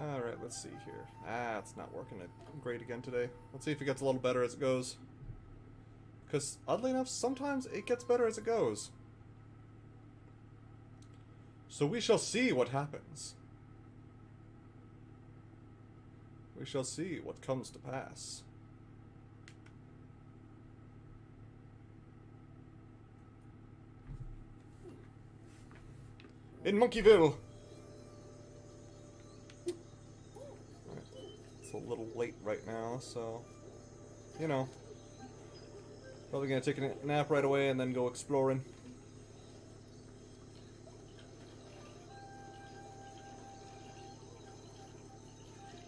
Alright, let's see here. It's not working great again today. Let's see if it gets a little better as it goes. Because, oddly enough, sometimes it gets better as it goes. So we shall see what happens. We shall see what comes to pass. In Monkeyville! Right. It's a little late right now, so... You know. Probably gonna take a nap right away and then go exploring.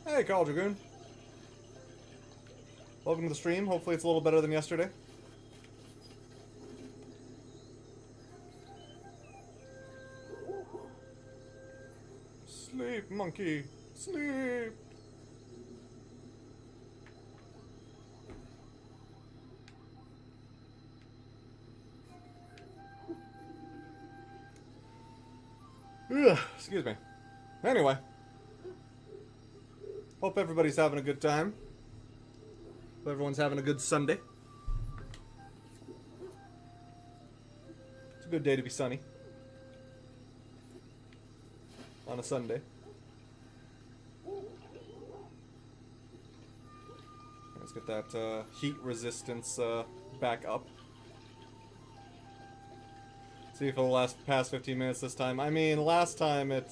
Hey, Carl Dragoon. Welcome to the stream. Hopefully it's a little better than yesterday. Sleep, monkey. Sleep. Ugh, excuse me. Anyway. Hope everybody's having a good time. Hope everyone's having a good Sunday. It's a good day to be sunny. On a Sunday. Let's get that heat resistance back up. See if it'll last past 15 minutes this time. I mean, last time it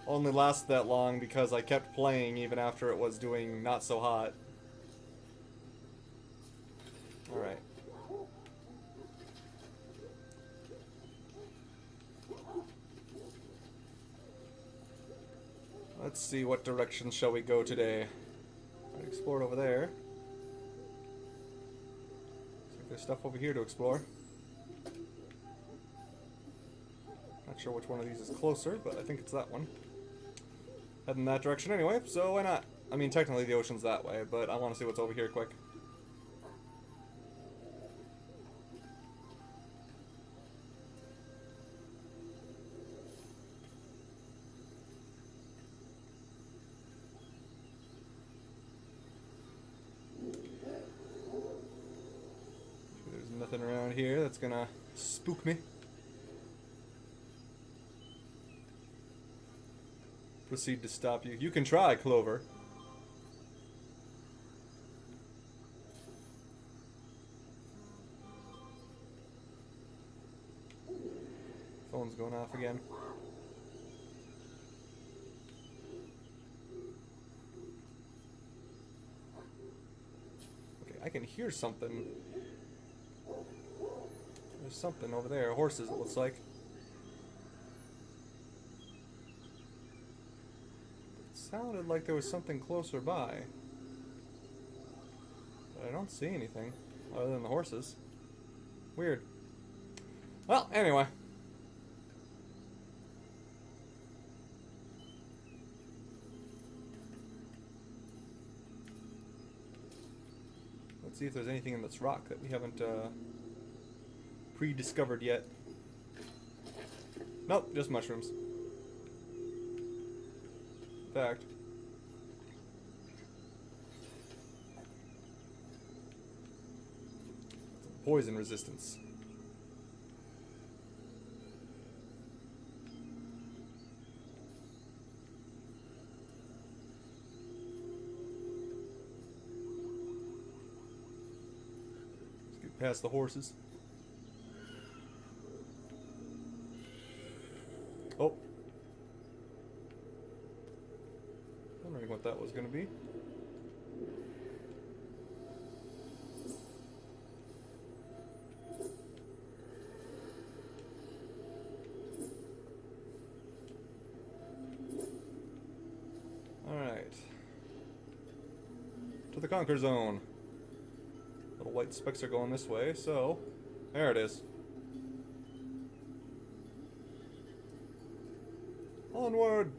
only lasted that long because I kept playing even after it was doing not so hot. Alright. Let's see, what direction shall we go today? I explored over there. See if there's stuff over here to explore. Not sure which one of these is closer, but I think it's that one. Heading that direction anyway, so why not? I mean, technically the ocean's that way, but I want to see what's over here quick. There's nothing around here that's gonna spook me. Proceed to stop you. You can try, Clover. Phone's going off again. Okay, I can hear something. There's something over there. Horses, it looks like. Sounded like there was something closer by. But I don't see anything other than the horses. Weird. Well, anyway. Let's see if there's anything in this rock that we haven't pre-discovered yet. Nope, just mushrooms. Fact. Poison resistance. Let's get past the horses. Oh. Wondering what that was going to be. Alright. To the Conquer Zone. Little white specks are going this way, so... There it is. Onward!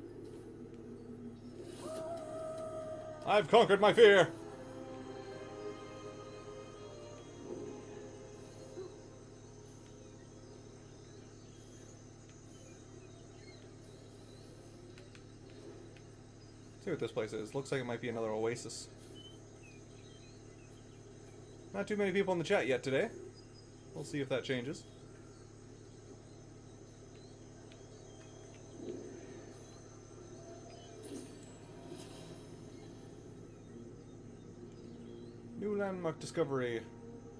I've conquered my fear! see what this place is. Looks like it might be another oasis. Not too many people in the chat yet today. We'll see if that changes. New landmark discovery.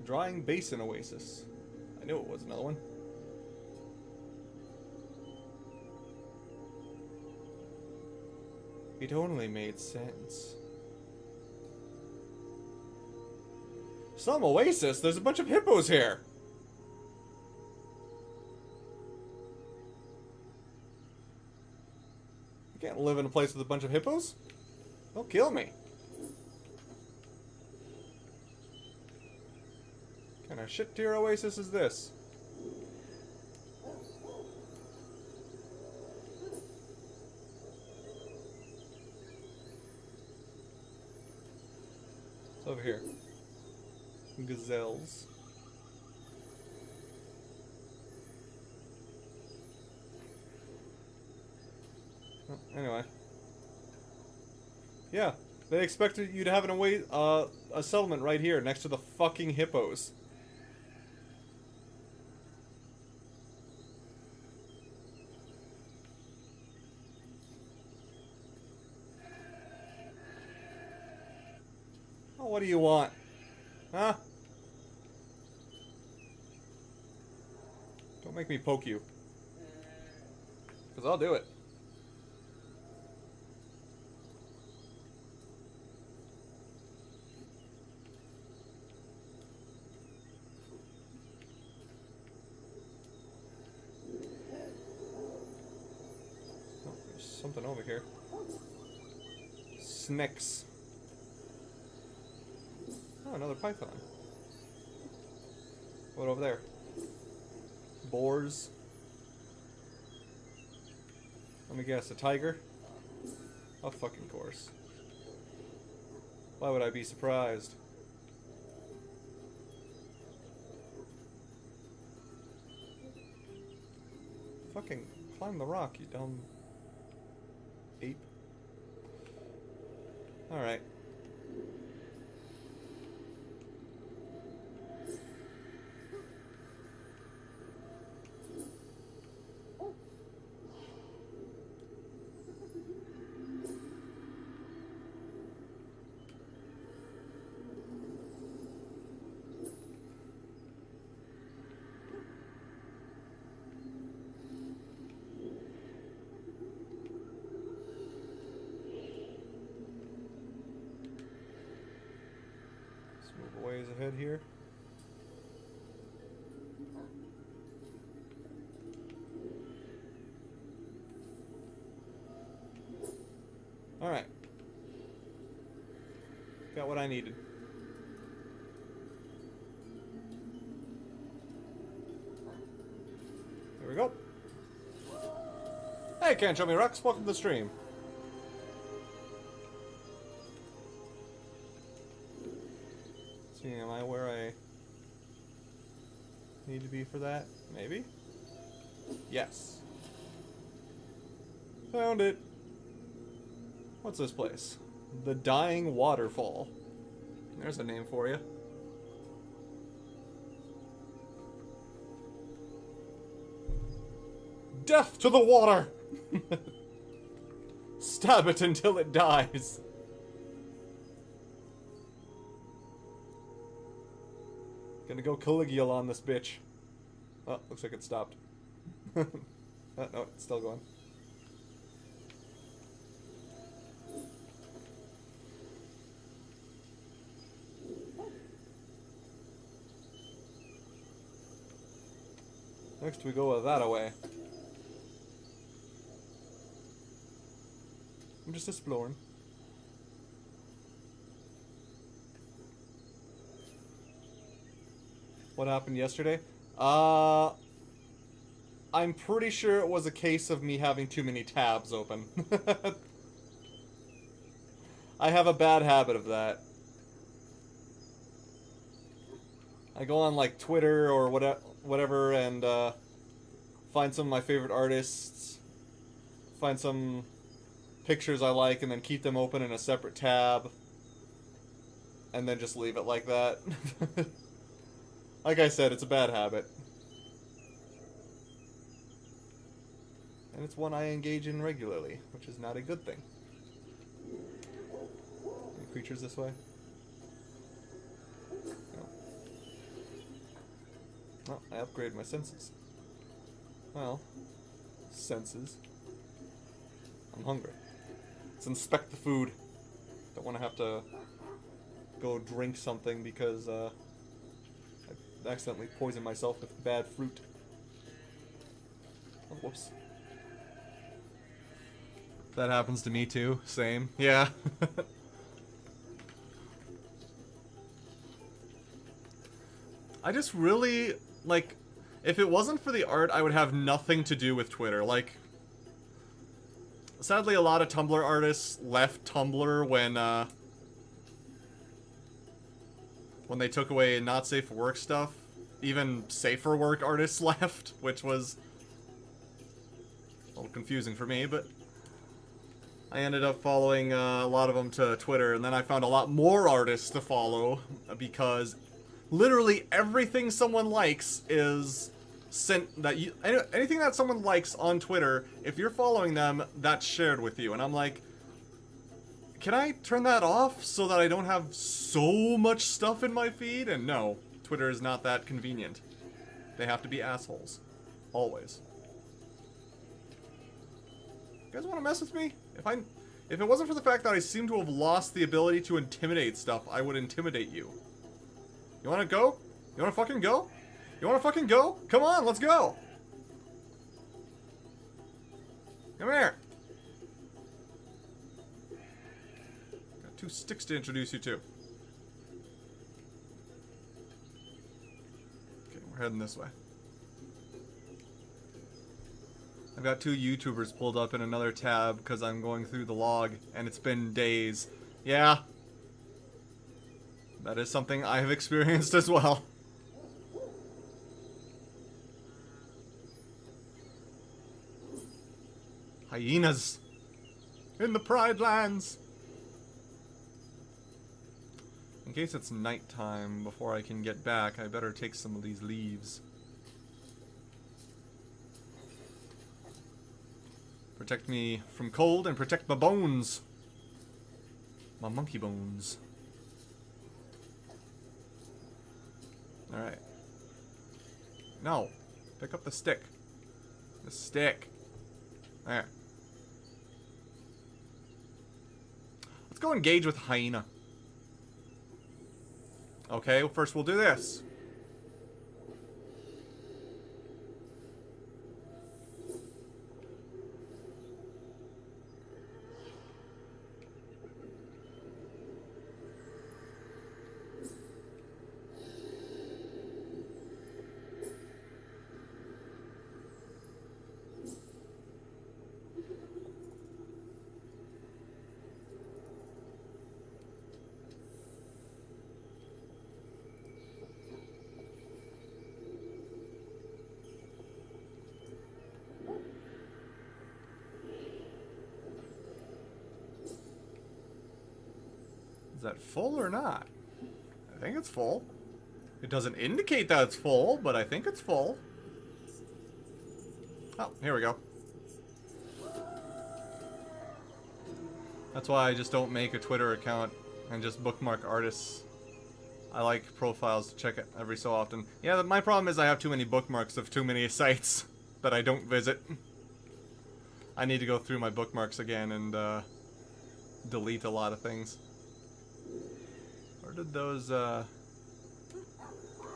Drying Basin Oasis. I knew it was another one. It only made sense. Some oasis? There's a bunch of hippos here! You can't live in a place with a bunch of hippos? They'll kill me. What kind of shit tier oasis is this? It's over here. Gazelles. Oh, anyway. Yeah, they expected you to have a settlement right here next to the fucking hippos. Oh, what do you want? Huh? Don't make me poke you. Because I'll do it. Oh, there's something over here. Snakes. Oh, another python. What over there? Boars. Let me guess, a tiger? Of fucking course. Why would I be surprised? Fucking climb the rock, you dumb ape. Alright. Move a ways ahead here. Alright. Got what I needed. There we go. Hey, Can't Show Me Rocks, welcome to the stream. See, am I where I need to be for that? Maybe? Yes. Found it. What's this place? The Dying Waterfall. There's a name for you. Death to the water! Stab it until it dies. Gonna go Caligula on this bitch. Oh, looks like it stopped. Oh, no, it's still going. Next we go that-a-way. I'm just exploring. What happened yesterday? I'm pretty sure it was a case of me having too many tabs open. I have a bad habit of that. I go on like Twitter or whatever and find some of my favorite artists, find some pictures I like and then keep them open in a separate tab. And then just leave it like that. Like I said, it's a bad habit. And it's one I engage in regularly, which is not a good thing. Any creatures this way? No. Oh, I upgraded my senses. Well, senses. I'm hungry. Let's inspect the food. Don't want to have to go drink something because I accidentally poisoned myself with bad fruit. Oh, whoops. That happens to me too. Same. Yeah. I just really, like, if it wasn't for the art, I would have nothing to do with Twitter. Like, sadly, a lot of Tumblr artists left Tumblr when they took away not safe for work stuff. Even safer work artists left, which was a little confusing for me, but I ended up following a lot of them to Twitter, and then I found a lot more artists to follow, because literally everything someone likes is sent, anything that someone likes on Twitter, if you're following them, that's shared with you, and I'm like, can I turn that off so that I don't have so much stuff in my feed? And no, Twitter is not that convenient. They have to be assholes. Always. You guys want to mess with me? If it wasn't for the fact that I seem to have lost the ability to intimidate stuff, I would intimidate you. You wanna go? You wanna fucking go? You wanna fucking go? Come on, let's go! Come here! Got 2 sticks to introduce you to. Okay, we're heading this way. I've got 2 YouTubers pulled up in another tab because I'm going through the log, and it's been days. Yeah. That is something I have experienced as well. Hyenas! In the Pride Lands! In case it's nighttime before I can get back, I better take some of these leaves. Protect me from cold and protect my bones. My monkey bones. Alright. No. Pick up the stick. The stick. There. Let's go engage with hyena. Okay, well, first we'll do this. Is that full or not? I think it's full. It doesn't indicate that it's full, but I think it's full. Oh, here we go. That's why I just don't make a Twitter account and just bookmark artists. I like profiles to check it every so often. Yeah, my problem is I have too many bookmarks of too many sites that I don't visit. I need to go through my bookmarks again and delete a lot of things. Where did those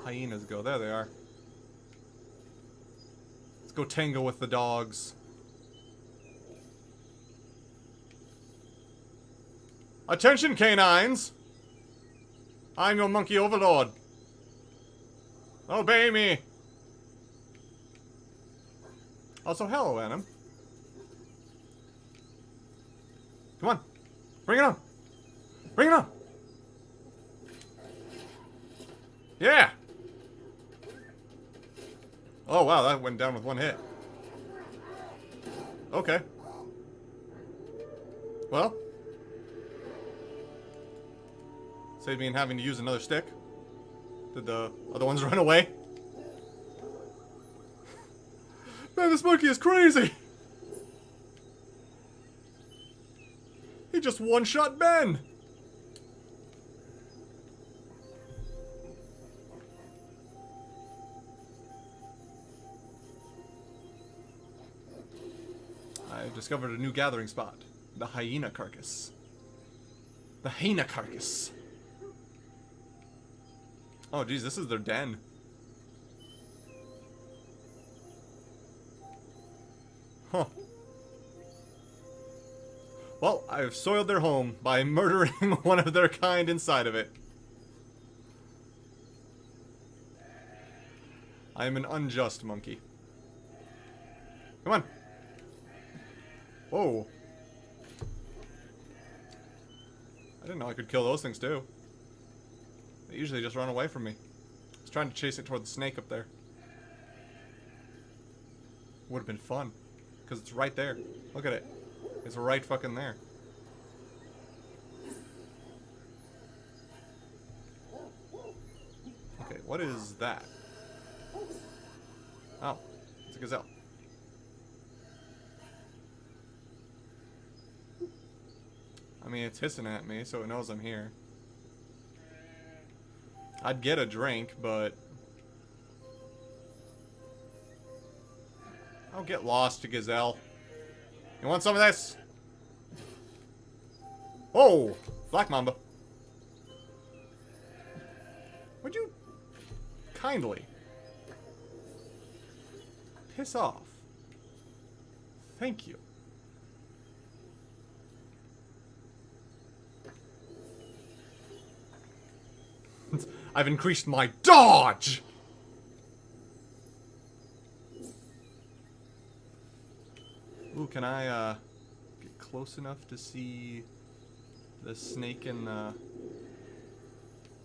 hyenas go? There they are. Let's go tango with the dogs. Attention, canines! I'm your monkey overlord. Obey me! Also, hello, Anim. Come on. Bring it on. Bring it on. Yeah! Oh, wow, that went down with one hit. Okay. Well, saved me in having to use another stick. Did the other ones run away? Man, this monkey is crazy! He just one-shot Ben! I've discovered a new gathering spot. The hyena carcass. The hyena carcass. Oh, geez, this is their den. Huh. Well, I've soiled their home by murdering one of their kind inside of it. I am an unjust monkey. Come on. Whoa. I didn't know I could kill those things too. They usually just run away from me. I was trying to chase it toward the snake up there. Would have been fun. Because it's right there. Look at it. It's right fucking there. Okay, what is that? Oh, it's a gazelle. I mean, it's hissing at me, so it knows I'm here. I'd get a drink, but I'll get lost, gazelle. You want some of this? Oh, Black Mamba. Would you kindly piss off? Thank you. I've increased my dodge! Ooh, can I, get close enough to see the snake and the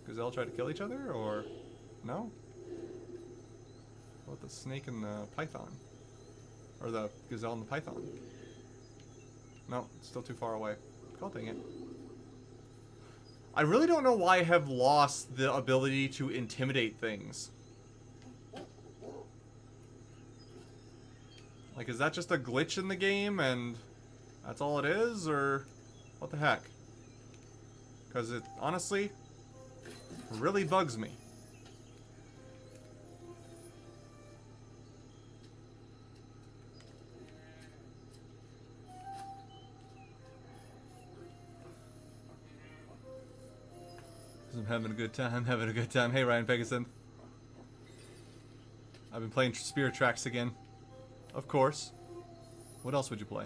gazelle try to kill each other, or no? What about the snake and the python? Or the gazelle and the python? No, it's still too far away. God dang it. I really don't know why I have lost the ability to intimidate things. Like, is that just a glitch in the game and that's all it is, or what the heck? Because it, honestly, really bugs me. I'm having a good time, having a good time. Hey, Ryan Pegason. I've been playing Spirit Tracks again. Of course. What else would you play?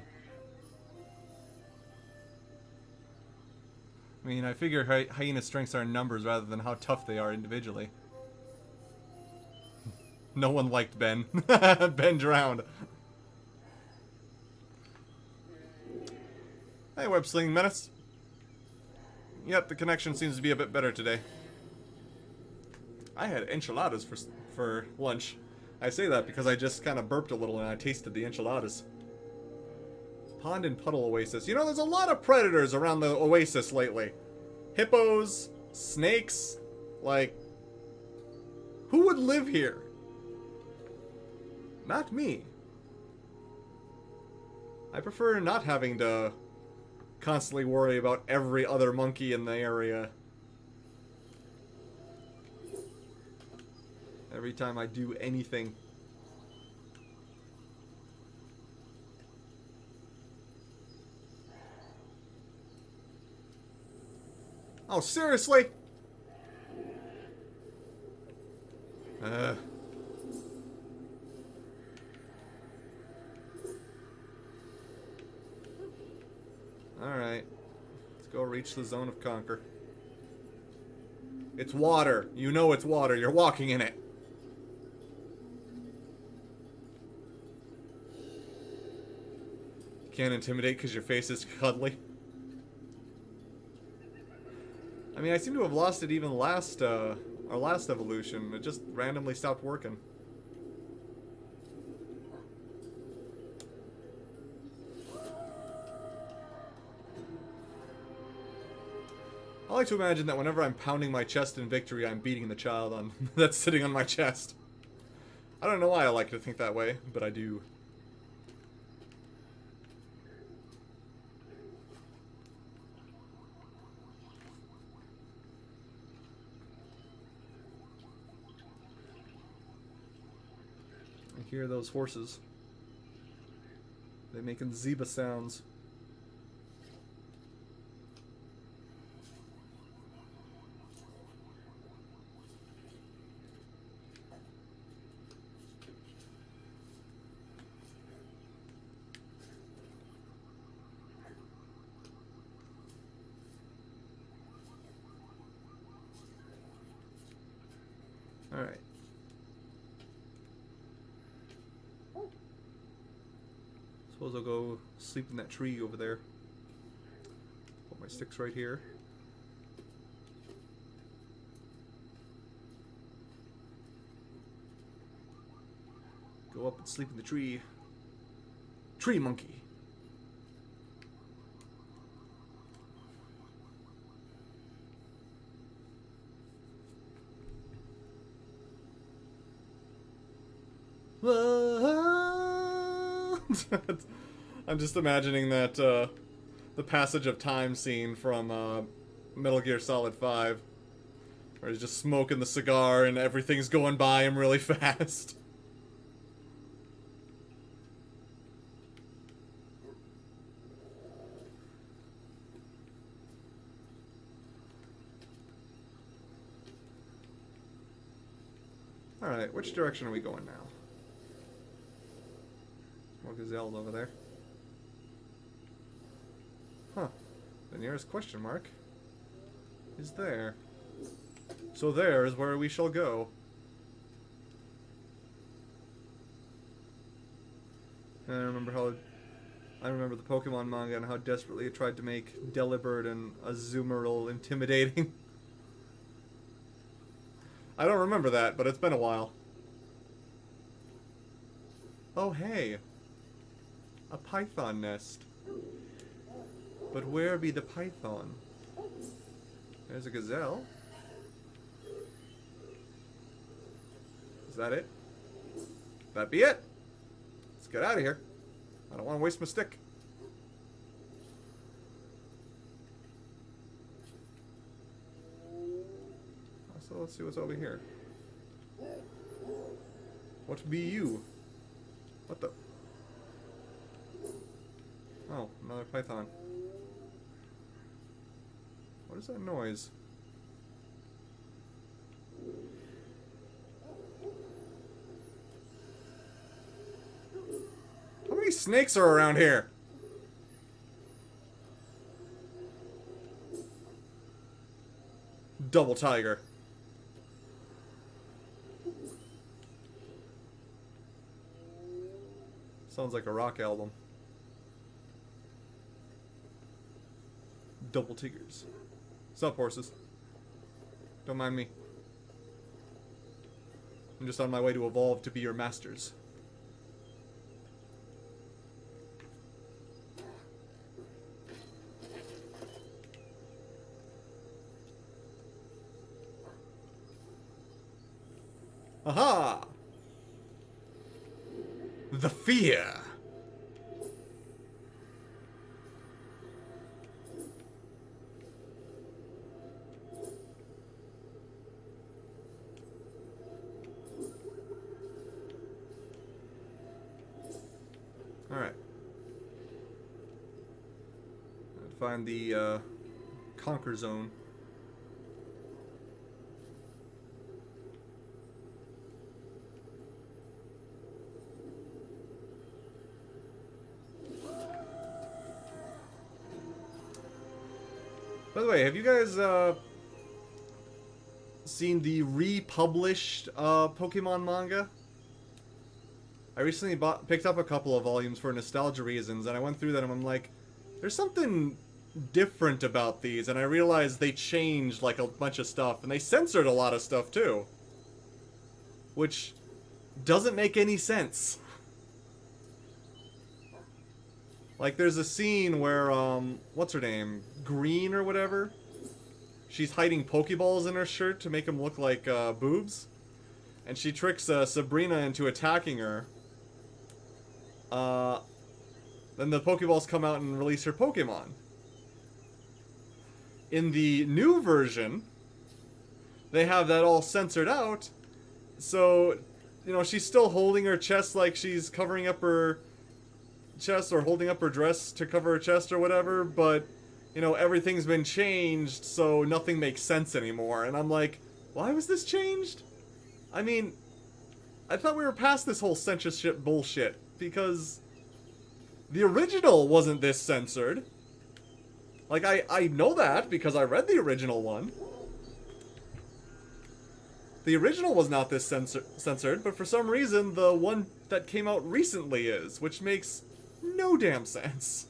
I mean, I figure Hyena's strengths are in numbers rather than how tough they are individually. No one liked Ben. Ben drowned. Hey, Web Slinging Menace. Yep, the connection seems to be a bit better today. I had enchiladas for lunch. I say that because I just kind of burped a little and I tasted the enchiladas. Pond and Puddle Oasis. You know, there's a lot of predators around the oasis lately. Hippos, snakes, like... Who would live here? Not me. I prefer not having to constantly worry about every other monkey in the area. Every time I do anything. Oh, seriously? Alright. Let's go reach the zone of conquer. It's water. You know it's water. You're walking in it. Can't intimidate because your face is cuddly. I mean, I seem to have lost it even last, our last evolution. It just randomly stopped working. I like to imagine that whenever I'm pounding my chest in victory, I'm beating the child on that's sitting on my chest. I don't know why I like to think that way, but I do. I hear those horses. They're making zebra sounds. Alright. Suppose I'll go sleep in that tree over there. Put my sticks right here. Go up and sleep in the tree. Tree monkey. I'm just imagining that the passage of time scene from Metal Gear Solid 5, where he's just smoking the cigar and everything's going by him really fast. Alright, which direction are we going now? More gazelles over there. Huh. The nearest question mark is there. So there is where we shall go. And I remember the Pokemon manga and how desperately it tried to make Delibird and Azumarill intimidating. I don't remember that, but it's been a while. Oh, hey. A python nest. But where be the python? There's a gazelle. Is that it? That be it? Let's get out of here. I don't want to waste my stick. So let's see what's over here. What be you? What the? Oh, another python. What is that noise? How many snakes are around here? Double tiger. Sounds like a rock album. Double tigers. Sup, horses? Don't mind me. I'm just on my way to evolve to be your masters. Aha! The fear! Alright. I'd find the Conquer Zone. By the way, have you guys seen the republished Pokemon manga? I recently picked up a couple of volumes for nostalgia reasons, and I went through them and I'm like, there's something different about these, and I realized they changed like a bunch of stuff, and they censored a lot of stuff too. Which doesn't make any sense. Like, there's a scene where, what's her name? Green or whatever? she's hiding Pokeballs in her shirt to make them look like boobs. And she tricks Sabrina into attacking her. Then the Pokeballs come out and release her Pokemon. In the new version, they have that all censored out. So, you know, she's still holding her chest like she's covering up her chest or holding up her dress to cover her chest or whatever, but, you know, everything's been changed, so nothing makes sense anymore. And I'm like, why was this changed? I mean, I thought we were past this whole censorship bullshit, because the original wasn't this censored. Like, I know that because I read the original one. The original was not this censored, but for some reason the one that came out recently is, which makes no damn sense.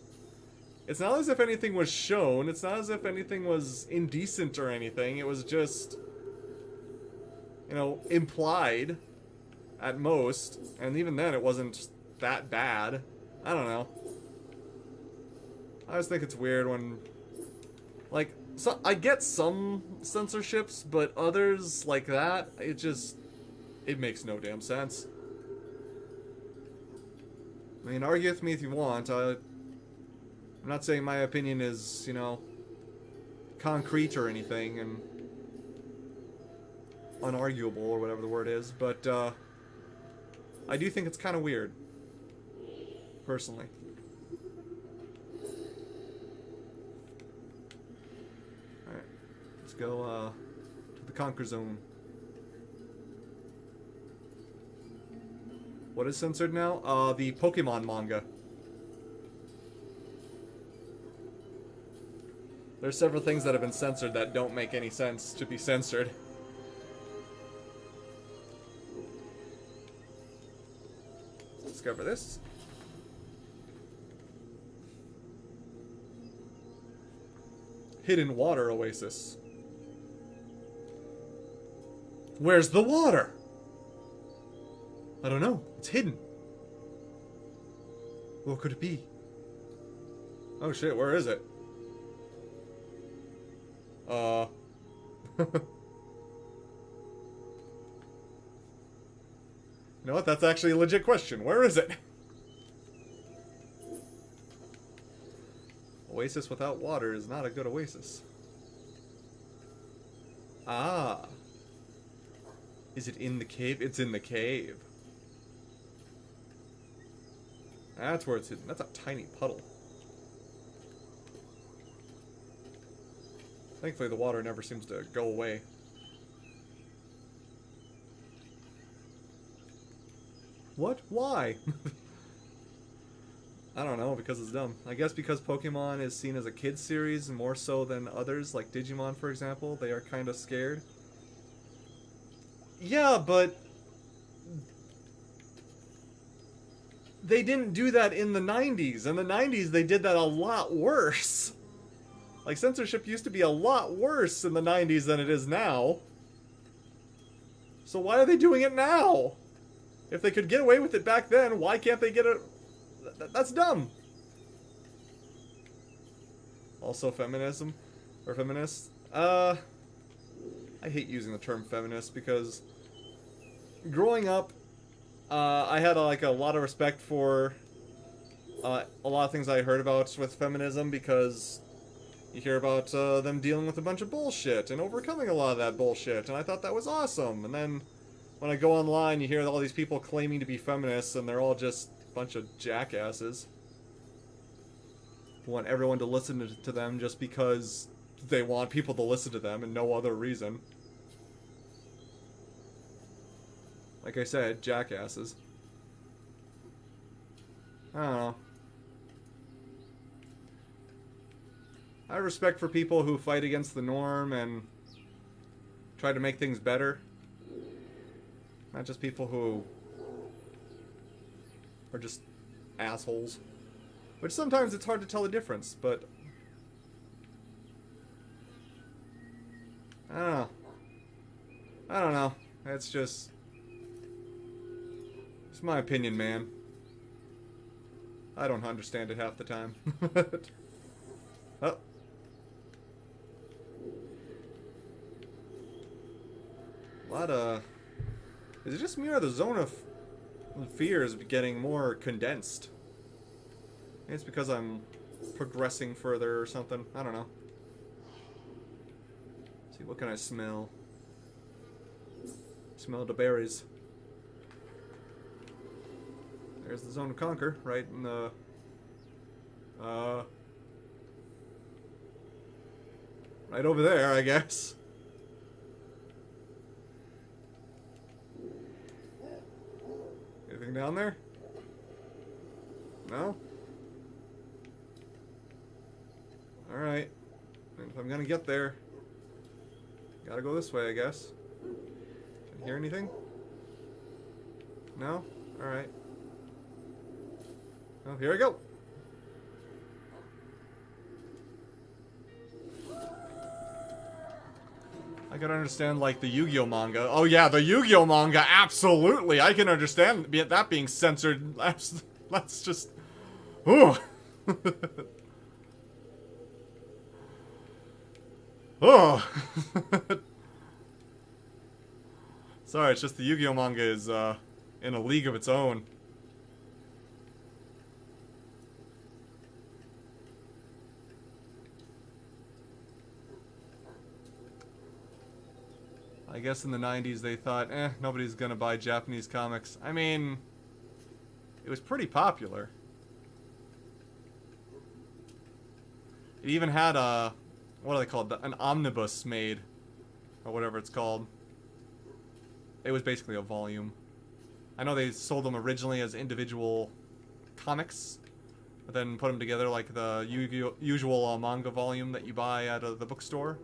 It's not as if anything was shown, it's not as if anything was indecent or anything, it was just, you know, implied at most, and even then it wasn't that bad. I don't know. I just think it's weird when, like, so I get some censorships, but others like that, it makes no damn sense. I mean, argue with me if you want. I'm not saying my opinion is, you know, concrete or anything and unarguable or whatever the word is, but I do think it's kind of weird, personally. Alright, let's go to the Conquer Zone. What is censored now? The Pokemon manga. There's several things that have been censored that don't make any sense to be censored. Let's discover this. Hidden water oasis. Where's the water? I don't know. It's hidden. What could it be? Oh shit, where is it? You know what? That's actually a legit question. Where is it? Oasis without water is not a good oasis. Ah. Is it in the cave? It's in the cave. That's where it's hidden. That's a tiny puddle. Thankfully, the water never seems to go away. What? Why? I don't know, because it's dumb. I guess because Pokemon is seen as a kid's series more so than others, like Digimon, for example. They are kind of scared. Yeah, but they didn't do that in the 90s. In the 90s, they did that a lot worse. Like, censorship used to be a lot worse in the 90s than it is now. So why are they doing it now? If they could get away with it back then, why can't they get it? That's dumb. Also feminism? Or feminists? I hate using the term feminist because growing up, I had a lot of respect for a lot of things I heard about with feminism because you hear about them dealing with a bunch of bullshit and overcoming a lot of that bullshit, and I thought that was awesome. And then when I go online, you hear all these people claiming to be feminists, and they're all just a bunch of jackasses who want everyone to listen to them just because they want people to listen to them and no other reason. Like I said, jackasses. I don't know. I have respect for people who fight against the norm and try to make things better. Not just people who are just assholes. Which sometimes it's hard to tell the difference, but I don't know. I don't know. It's just... it's my opinion, man. I don't understand it half the time. Oh. A lot of... Is it just me or the zone of fear is getting more condensed? Maybe it's because I'm progressing further or something. I don't know. Let's see, what can I smell? Smell the berries. There's the Zone of Conquer, right in the... right over there, I guess. Anything down there? No? Alright. If I'm gonna get there, gotta go this way, I guess. Can you hear anything? No? Alright. Well, here I go. I can understand, like, the Yu-Gi-Oh manga. Oh, yeah, the Yu-Gi-Oh manga, absolutely. I can understand that being censored. That's just... Ooh. Oh. Sorry, it's just the Yu-Gi-Oh manga is, in a league of its own. I guess in the 90s they thought, nobody's gonna buy Japanese comics. I mean, it was pretty popular. It even had a, what are they called? An omnibus made, or whatever it's called. It was basically a volume. I know they sold them originally as individual comics, but then put them together like the usual manga volume that you buy at the bookstore.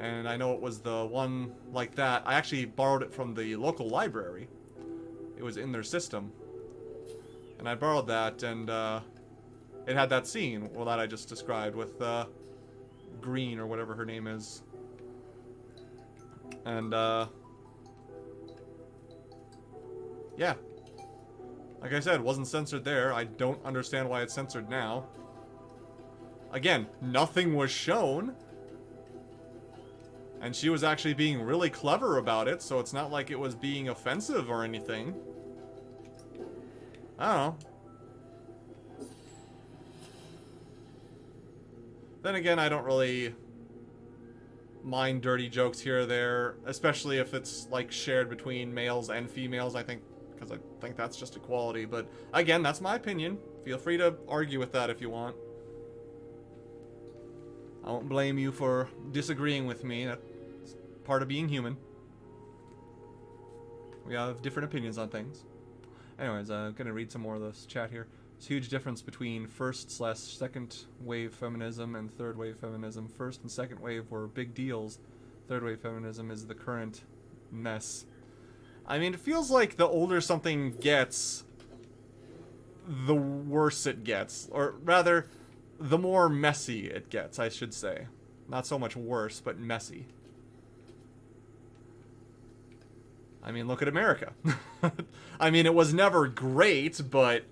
And I know it was the one like that. I actually borrowed it from the local library. It was in their system. And I borrowed that, and it had that scene, well, that I just described, with Green, or whatever her name is. And, yeah. Like I said, it wasn't censored there. I don't understand why it's censored now. Again, nothing was shown. And she was actually being really clever about it, so it's not like it was being offensive or anything. I don't know. Then again, I don't really mind dirty jokes here or there, especially if it's, like, shared between males and females, I think, because I think that's just equality. But, again, that's my opinion. Feel free to argue with that if you want. I won't blame you for disagreeing with me. That's part of being human. We have different opinions on things. Anyways, I'm gonna read some more of this chat here. There's a huge difference between first/second wave feminism and third wave feminism. First and second wave were big deals. Third wave feminism is the current mess. I mean, it feels like the older something gets, the worse it gets. Or rather, the more messy it gets, I should say. Not so much worse, but messy. I mean, look at America. I mean, it was never great, but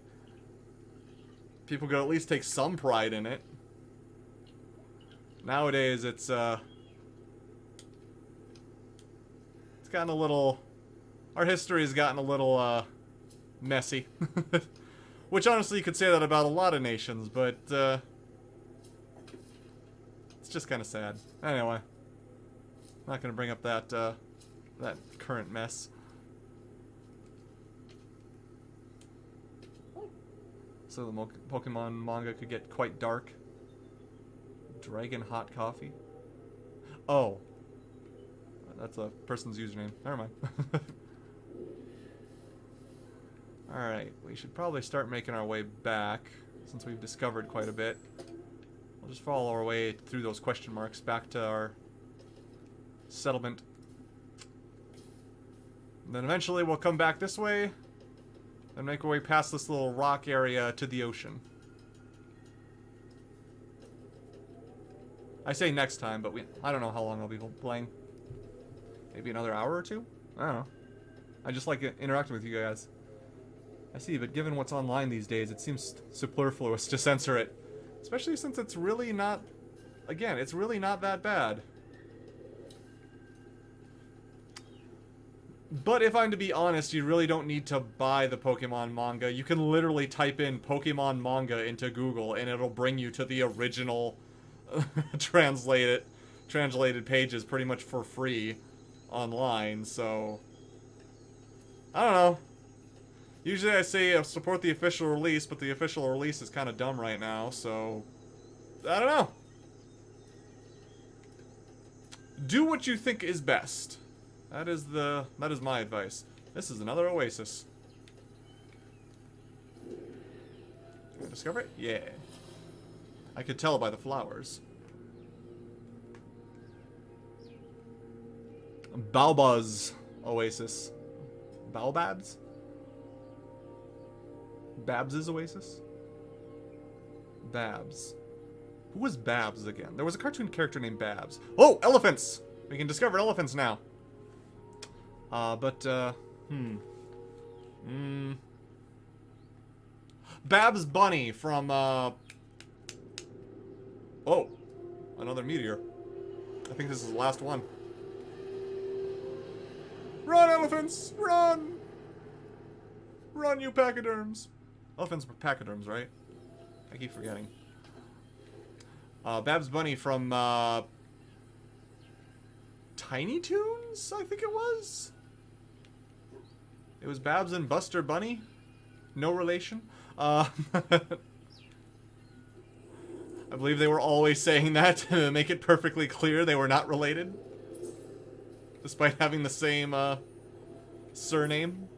people could at least take some pride in it. Nowadays, it's gotten a little... Our history has gotten a little, messy. Which, honestly, you could say that about a lot of nations, but, it's just kind of sad. Anyway. Not gonna bring up that, that current mess. So the Pokemon manga could get quite dark. Dragon Hot Coffee? Oh. That's a person's username. Never mind. Alright, we should probably start making our way back, since we've discovered quite a bit. We'll just follow our way through those question marks back to our settlement. And then eventually we'll come back this way, and make our way past this little rock area to the ocean. I say next time, but I don't know how long I'll be playing. Maybe another hour or two? I don't know. I just like interacting with you guys. I see, but given what's online these days, it seems superfluous to censor it. Especially since it's really not... Again, it's really not that bad. But if I'm to be honest, you really don't need to buy the Pokemon manga. You can literally type in Pokemon manga into Google and it'll bring you to the original translated pages pretty much for free online, so I don't know. Usually I say support the official release, but the official release is kind of dumb right now, so I don't know. Do what you think is best. That is my advice. This is another oasis. Can I discover it? Yeah. I could tell by the flowers. Baobab's oasis. Baobab's? Babs' oasis? Babs. Who was Babs again? There was a cartoon character named Babs. Oh, elephants! We can discover elephants now. Babs Bunny from, Oh, another meteor. I think this is the last one. Run, elephants! Run! Run, you pachyderms! Elephants were pachyderms, right? I keep forgetting. Babs Bunny from, Tiny Toons, I think it was? It was Babs and Buster Bunny? No relation? I believe they were always saying that to make it perfectly clear they were not related. Despite having the same, surname.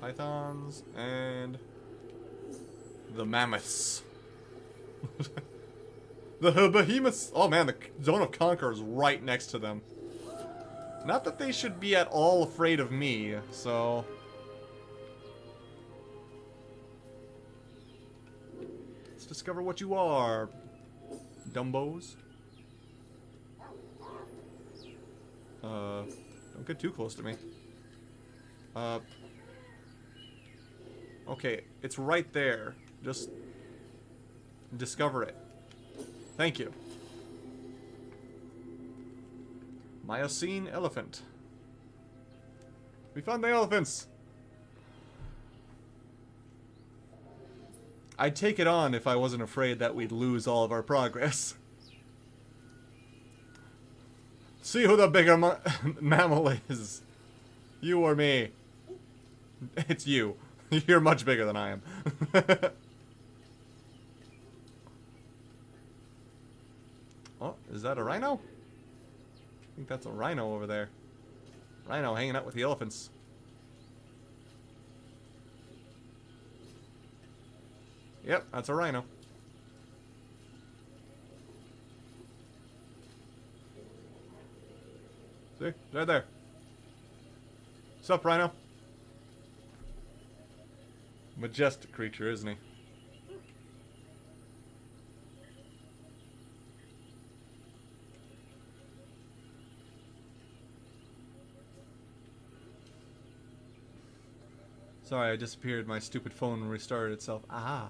Pythons and the mammoths. The behemoths. Oh man, the Zone of Conquer is right next to them. Not that they should be at all afraid of me, so... Let's discover what you are, Dumbos. Don't get too close to me. Okay, it's right there. Just discover it. Thank you. Miocene elephant. We found the elephants! I'd take it on if I wasn't afraid that we'd lose all of our progress. See who the bigger mammal is. You or me. It's you. You're much bigger than I am. Oh, is that a rhino? I think that's a rhino over there. Rhino hanging out with the elephants. Yep, that's a rhino. See? Right there. What's up, rhino? Majestic creature, isn't he? Sorry, I disappeared. My stupid phone restarted itself. Ah.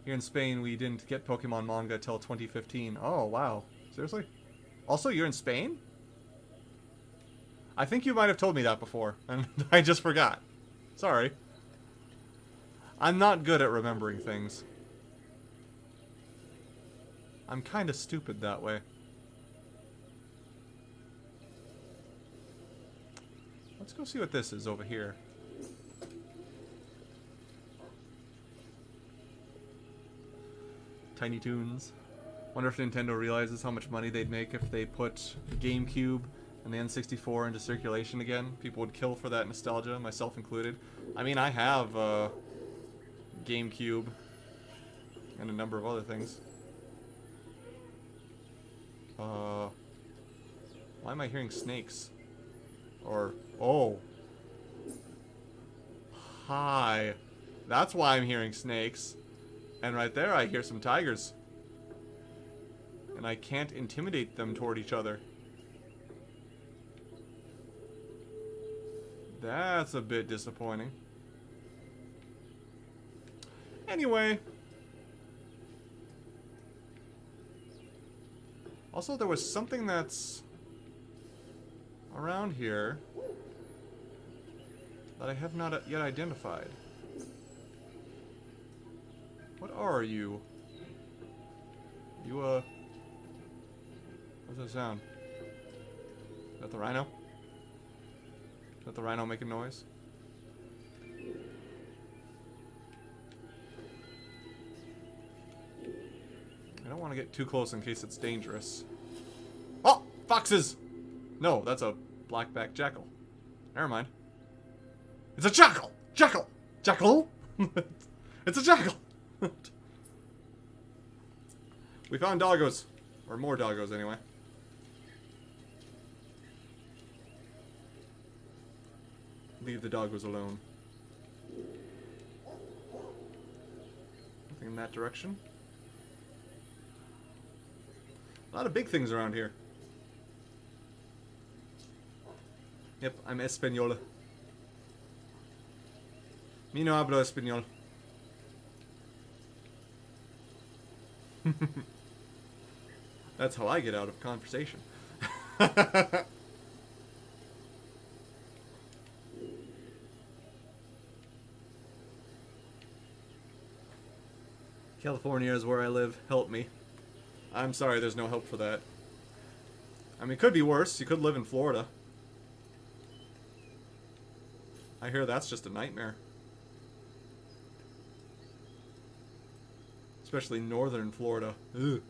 Here in Spain, we didn't get Pokemon manga till 2015. Oh, wow. Seriously? Also, you're in Spain? I think you might have told me that before, and I just forgot. Sorry. I'm not good at remembering things. I'm kind of stupid that way. Let's go see what this is over here. Tiny Toons. Wonder if Nintendo realizes how much money they'd make if they put GameCube and the N64 into circulation again. People would kill for that nostalgia, myself included. I mean, I have GameCube and a number of other things. Why am I hearing snakes? Or, oh. Hi. That's why I'm hearing snakes. And right there I hear some tigers. And I can't intimidate them toward each other. That's a bit disappointing. Anyway. Also, there was something that's around here that I have not yet identified. What are you? You, what's that sound? Is that the rhino? Is that the rhino making noise? I don't want to get too close in case it's dangerous. Oh! Foxes! No, that's a black-backed jackal. Never mind. It's a jackal! Jackal! Jackal? It's a jackal! We found doggos. Or more doggos, anyway. Leave the doggos alone. Nothing in that direction. A lot of big things around here. Yep, I'm Espanol. Mi no hablo español. That's how I get out of conversation. California is where I live. Help me. I'm sorry, there's no help for that. I mean, it could be worse. You could live in Florida. I hear that's just a nightmare. Especially northern Florida. Ugh.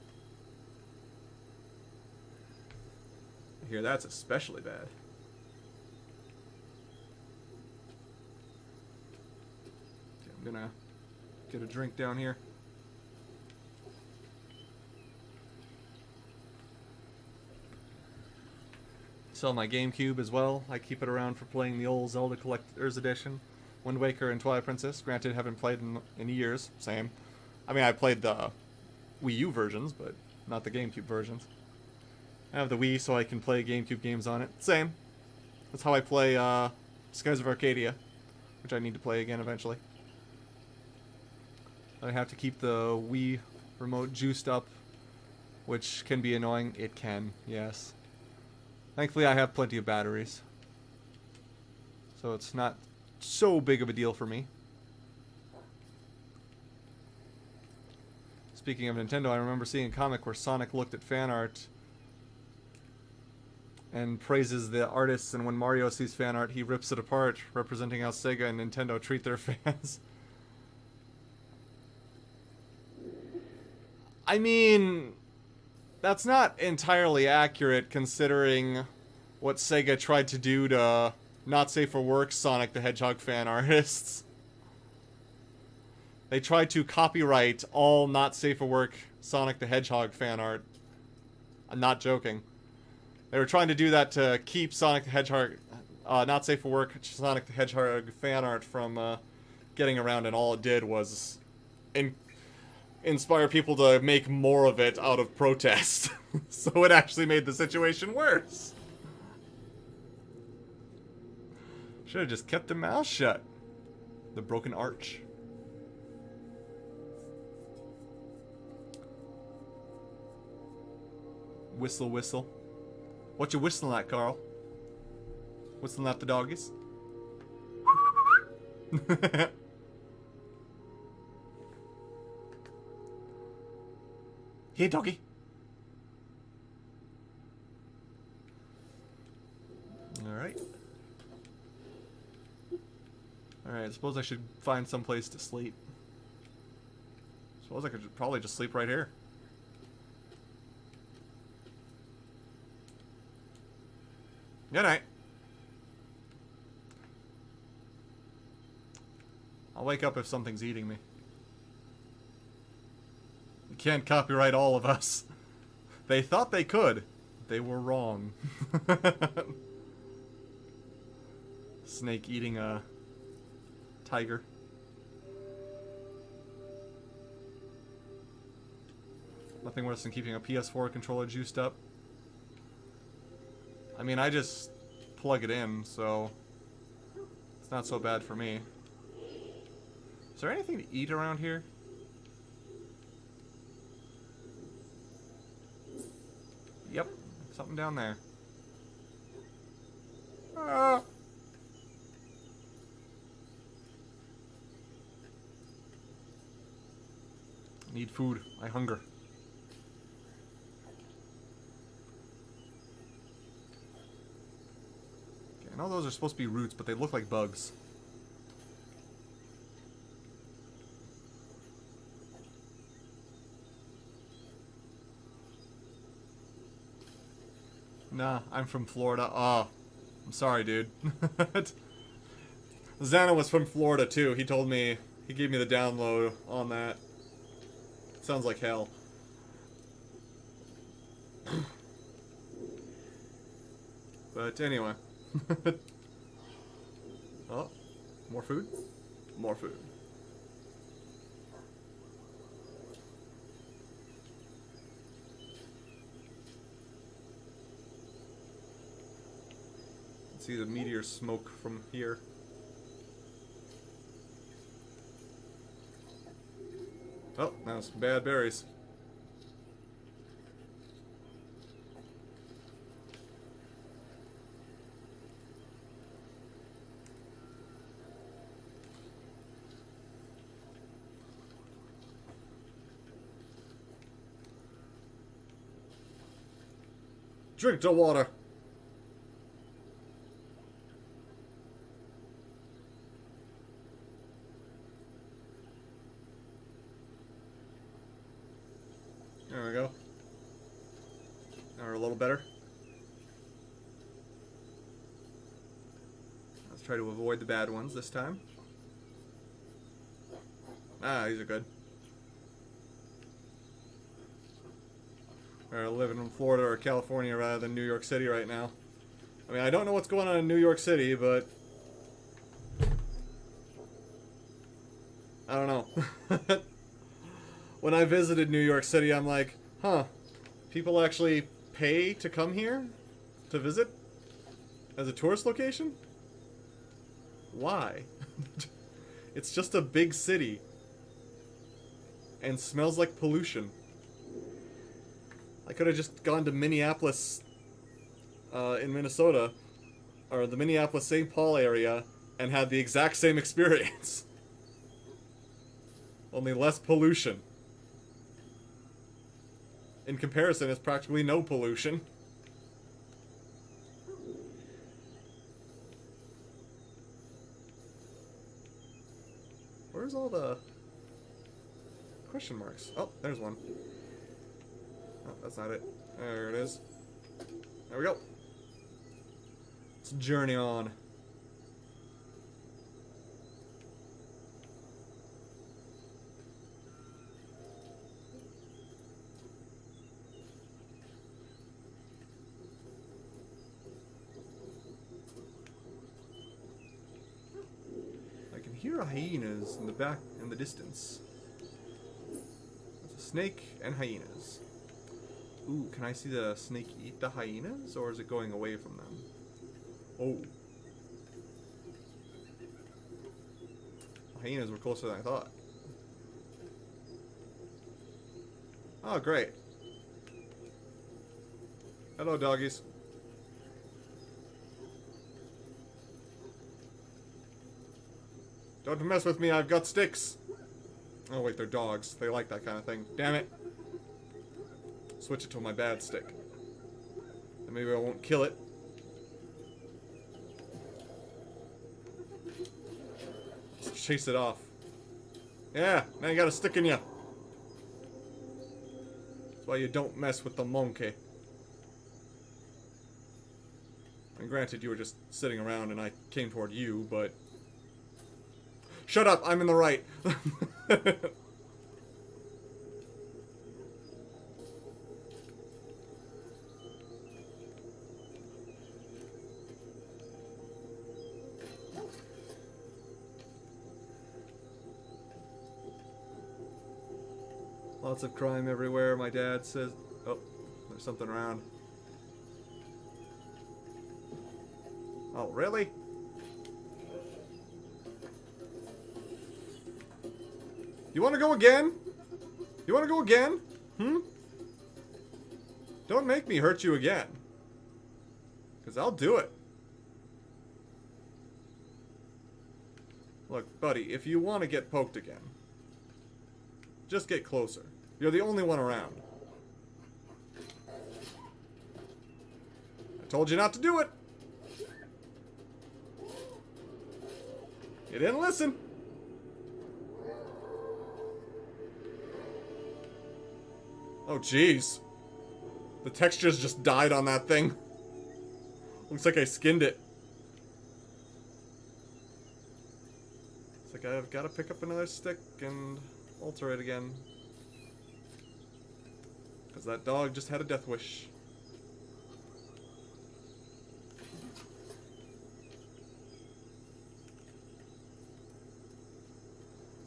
I hear that's especially bad. Okay, I'm gonna get a drink down here. Sell my GameCube as well. I keep it around for playing the old Zelda Collector's Edition. Wind Waker and Twilight Princess. Granted, haven't played in years. Same. I mean, I played the Wii U versions, but not the GameCube versions. I have the Wii so I can play GameCube games on it. Same. That's how I play Skies of Arcadia, which I need to play again eventually. I have to keep the Wii remote juiced up, which can be annoying. It can, yes. Thankfully, I have plenty of batteries, so it's not so big of a deal for me. Speaking of Nintendo, I remember seeing a comic where Sonic looked at fan art and praises the artists, and when Mario sees fan art, he rips it apart, representing how Sega and Nintendo treat their fans. I mean, that's not entirely accurate considering what Sega tried to do to Not Safe for Work Sonic the Hedgehog fan artists. They tried to copyright all Not Safe for Work Sonic the Hedgehog fan art. I'm not joking. They were trying to do that to keep Sonic the Hedgehog, Not Safe for Work Sonic the Hedgehog fan art from getting around, and all it did was inspire people to make more of it out of protest. So it actually made the situation worse. Should have just kept their mouth shut. The broken arch. Whistle, whistle. What you whistling at, Carl? Whistling at the doggies? Hey, doggy. Alright. Alright, I suppose I should find some place to sleep. Suppose I could probably just sleep right here. Good night. I'll wake up if something's eating me. You can't copyright all of us. They thought they could. They were wrong. Snake eating a tiger. Nothing worse than keeping a PS4 controller juiced up. I mean, I just plug it in, so It's not so bad for me. Is there anything to eat around here? Yep, something down there. Ah. Need food. I hunger. Okay, I know those are supposed to be roots, but they look like bugs. Nah, I'm from Florida. Oh, I'm sorry, dude. Xana was from Florida, too. He told me, he gave me the download on that. Sounds like hell. But anyway. Oh, more food? More food. See the meteor smoke from here. Oh, now some bad berries. Drink the water. There we go. Now we're a little better. Let's try to avoid the bad ones this time. Ah, these are good. We're living in Florida or California rather than New York City right now. I mean, I don't know what's going on in New York City, but I don't know. When I visited New York City, I'm like, huh, people actually pay to come here to visit as a tourist location? Why? It's just a big city and smells like pollution. I could have just gone to Minneapolis in Minnesota, or the Minneapolis-St. Paul area, and had the exact same experience. Only less pollution. In comparison, it's practically no pollution. Where's all the question marks? Oh, there's one. Oh, that's not it. There it is. There we go. Let's journey on. I can hear hyenas in the back, in the distance. There's a snake and hyenas. Ooh, can I see the snake eat the hyenas, or is it going away from them? Oh. The hyenas were closer than I thought. Oh, great. Hello, doggies. Don't mess with me, I've got sticks. Oh wait, they're dogs. They like that kind of thing. Damn it. Switch it to my bad stick. And maybe I won't kill it. Just chase it off. Yeah, now you got a stick in you. That's why you don't mess with the monkey. And granted, you were just sitting around and I came toward you, but... Shut up, I'm in the right. Lots of crime everywhere, my dad says. Oh, there's something around. Oh, really? You want to go again? You want to go again? Hmm? Don't make me hurt you again. Because I'll do it. Look, buddy, if you want to get poked again, just get closer. You're the only one around. I told you not to do it. You didn't listen. Oh, jeez. The textures just died on that thing. Looks like I skinned it. It's like I've got to pick up another stick and alter it again. Because that dog just had a death wish.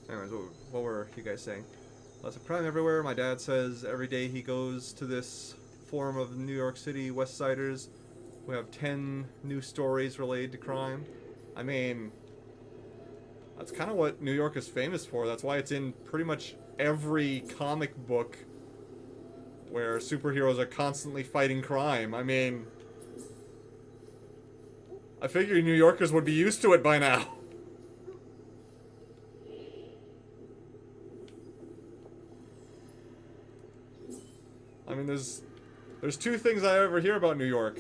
Anyways, what were you guys saying? Lots of crime everywhere. My dad says every day he goes to this forum of New York City West Siders. We have 10 new stories related to crime. I mean, that's kind of what New York is famous for. That's why it's in pretty much every comic book where superheroes are constantly fighting crime. I mean, I figure New Yorkers would be used to it by now. I mean, there's two things I ever hear about New York.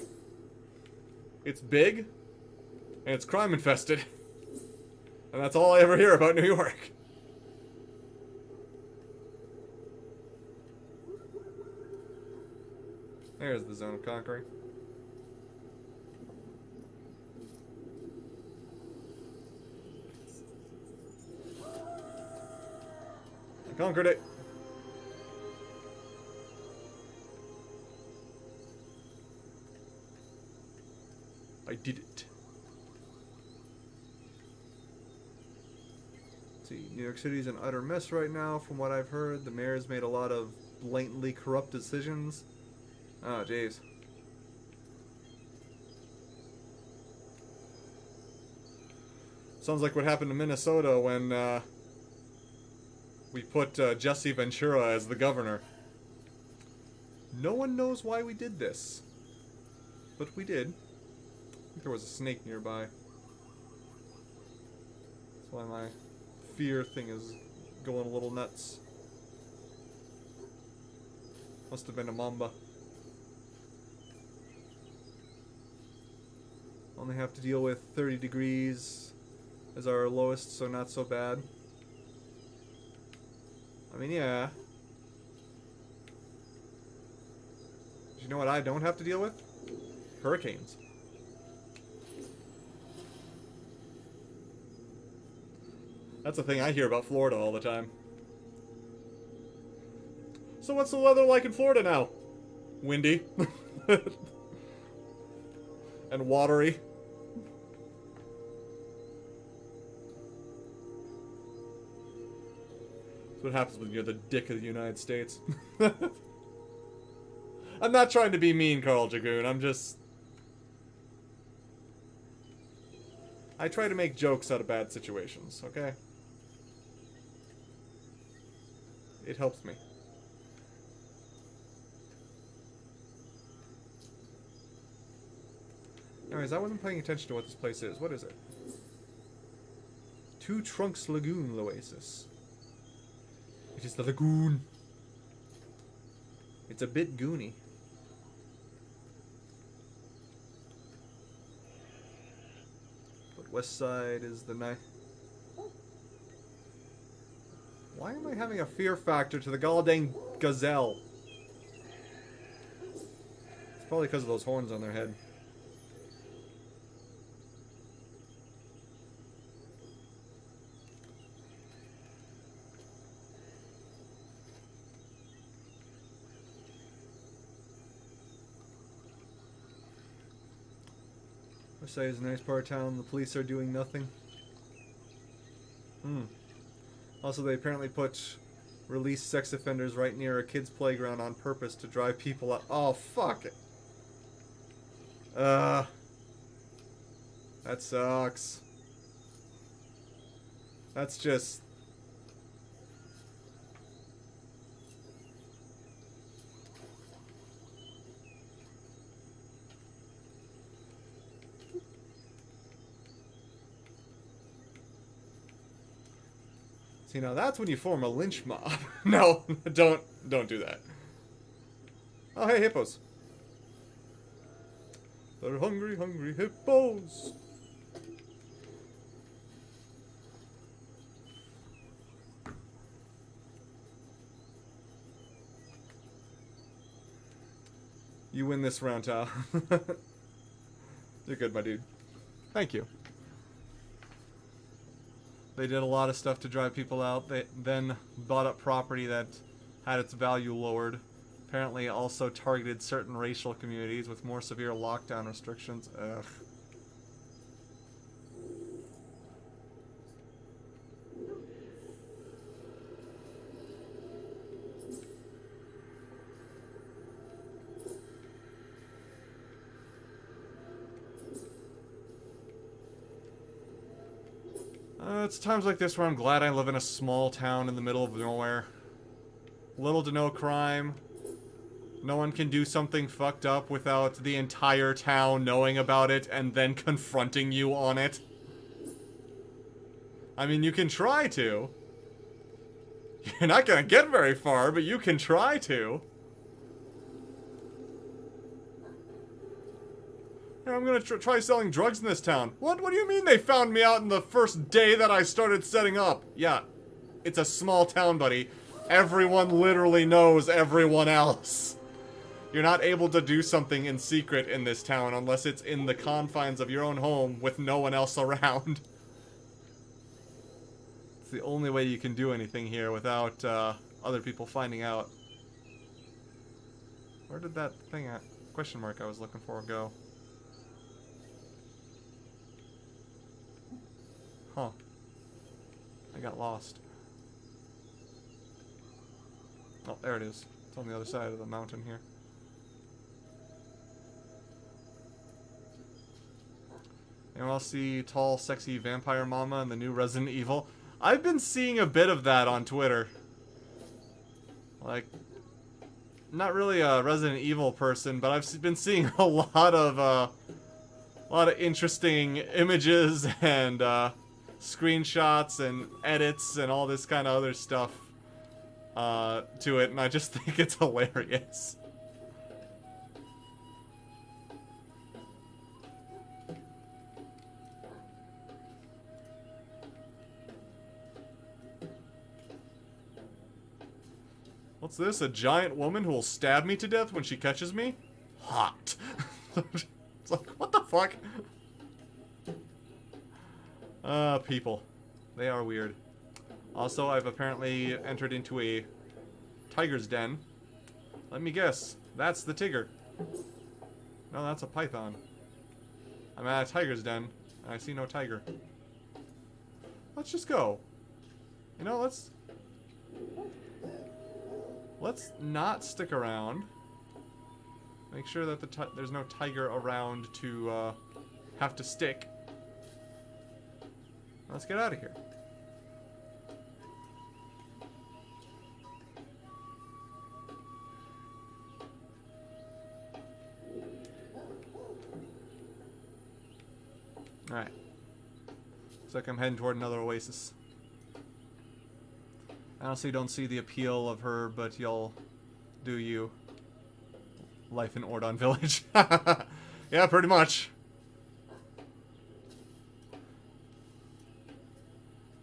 It's big, and it's crime infested. And that's all I ever hear about New York. There's the zone of conquering. I conquered it. I did it. Let's see, New York City's an utter mess right now, from what I've heard. The mayor's made a lot of blatantly corrupt decisions. Oh, jeez. Sounds like what happened to Minnesota when we put Jesse Ventura as the governor. No one knows why we did this, but we did. I think there was a snake nearby. That's why my fear thing is going a little nuts. Must have been a mamba. Only have to deal with 30 degrees as our lowest, so not so bad. I mean, yeah. Do you know what I don't have to deal with? Hurricanes. That's the thing I hear about Florida all the time. So what's the weather like in Florida now? Windy. And watery. That's what happens when you're the dick of the United States. I'm not trying to be mean, Carl Dragoon. I'm just... I try to make jokes out of bad situations, okay? It helps me. Anyways, I wasn't paying attention to what this place is. What is it? Two Trunks Lagoon Oasis. It is the lagoon. It's a bit goony. But West Side is the night. Why am I having a fear factor to the goddamn gazelle? It's probably because of those horns on their head. West Side is a nice part of town. The police are doing nothing. Also, they apparently put released sex offenders right near a kid's playground on purpose to drive people out. Oh, fuck it. That sucks. That's just... See, now that's when you form a lynch mob. No, don't do that. Oh, hey, hippos. They're hungry, hungry hippos. You win this round, Tao. You're good, my dude. Thank you. They did a lot of stuff to drive people out. They then bought up property that had its value lowered. Apparently also targeted certain racial communities with more severe lockdown restrictions. Ugh. It's times like this where I'm glad I live in a small town in the middle of nowhere. Little to no crime. No one can do something fucked up without the entire town knowing about it and then confronting you on it. I mean, you can try to. You're not gonna get very far, but you can try to. I'm gonna try selling drugs in this town. What do you mean they found me out in the first day that I started setting up? Yeah, it's a small town, buddy. Everyone literally knows everyone else. You're not able to do something in secret in this town unless it's in the confines of your own home with no one else around. It's the only way you can do anything here without other people finding out. Where did that thing at? Question mark I was looking for go? Huh. I got lost. Oh, there it is. It's on the other side of the mountain here. Anyone else see tall, sexy vampire mama in the new Resident Evil? I've been seeing a bit of that on Twitter. Like, not really a Resident Evil person, but I've been seeing a lot of interesting images and screenshots and edits and all this kind of other stuff to it, and I just think it's hilarious. What's this? A giant woman who will stab me to death when she catches me? Hot. It's like, what the fuck? People. They are weird. Also, I've apparently entered into a tiger's den. Let me guess. That's the Tigger. No, that's a python. I'm at a tiger's den, and I see no tiger. Let's just go. You know, let's not stick around. Make sure that there's no tiger around to have to stick. Let's get out of here. Alright. Looks like I'm heading toward another oasis. I honestly don't see the appeal of her, but y'all do you. Life in Ordon Village. Yeah, pretty much.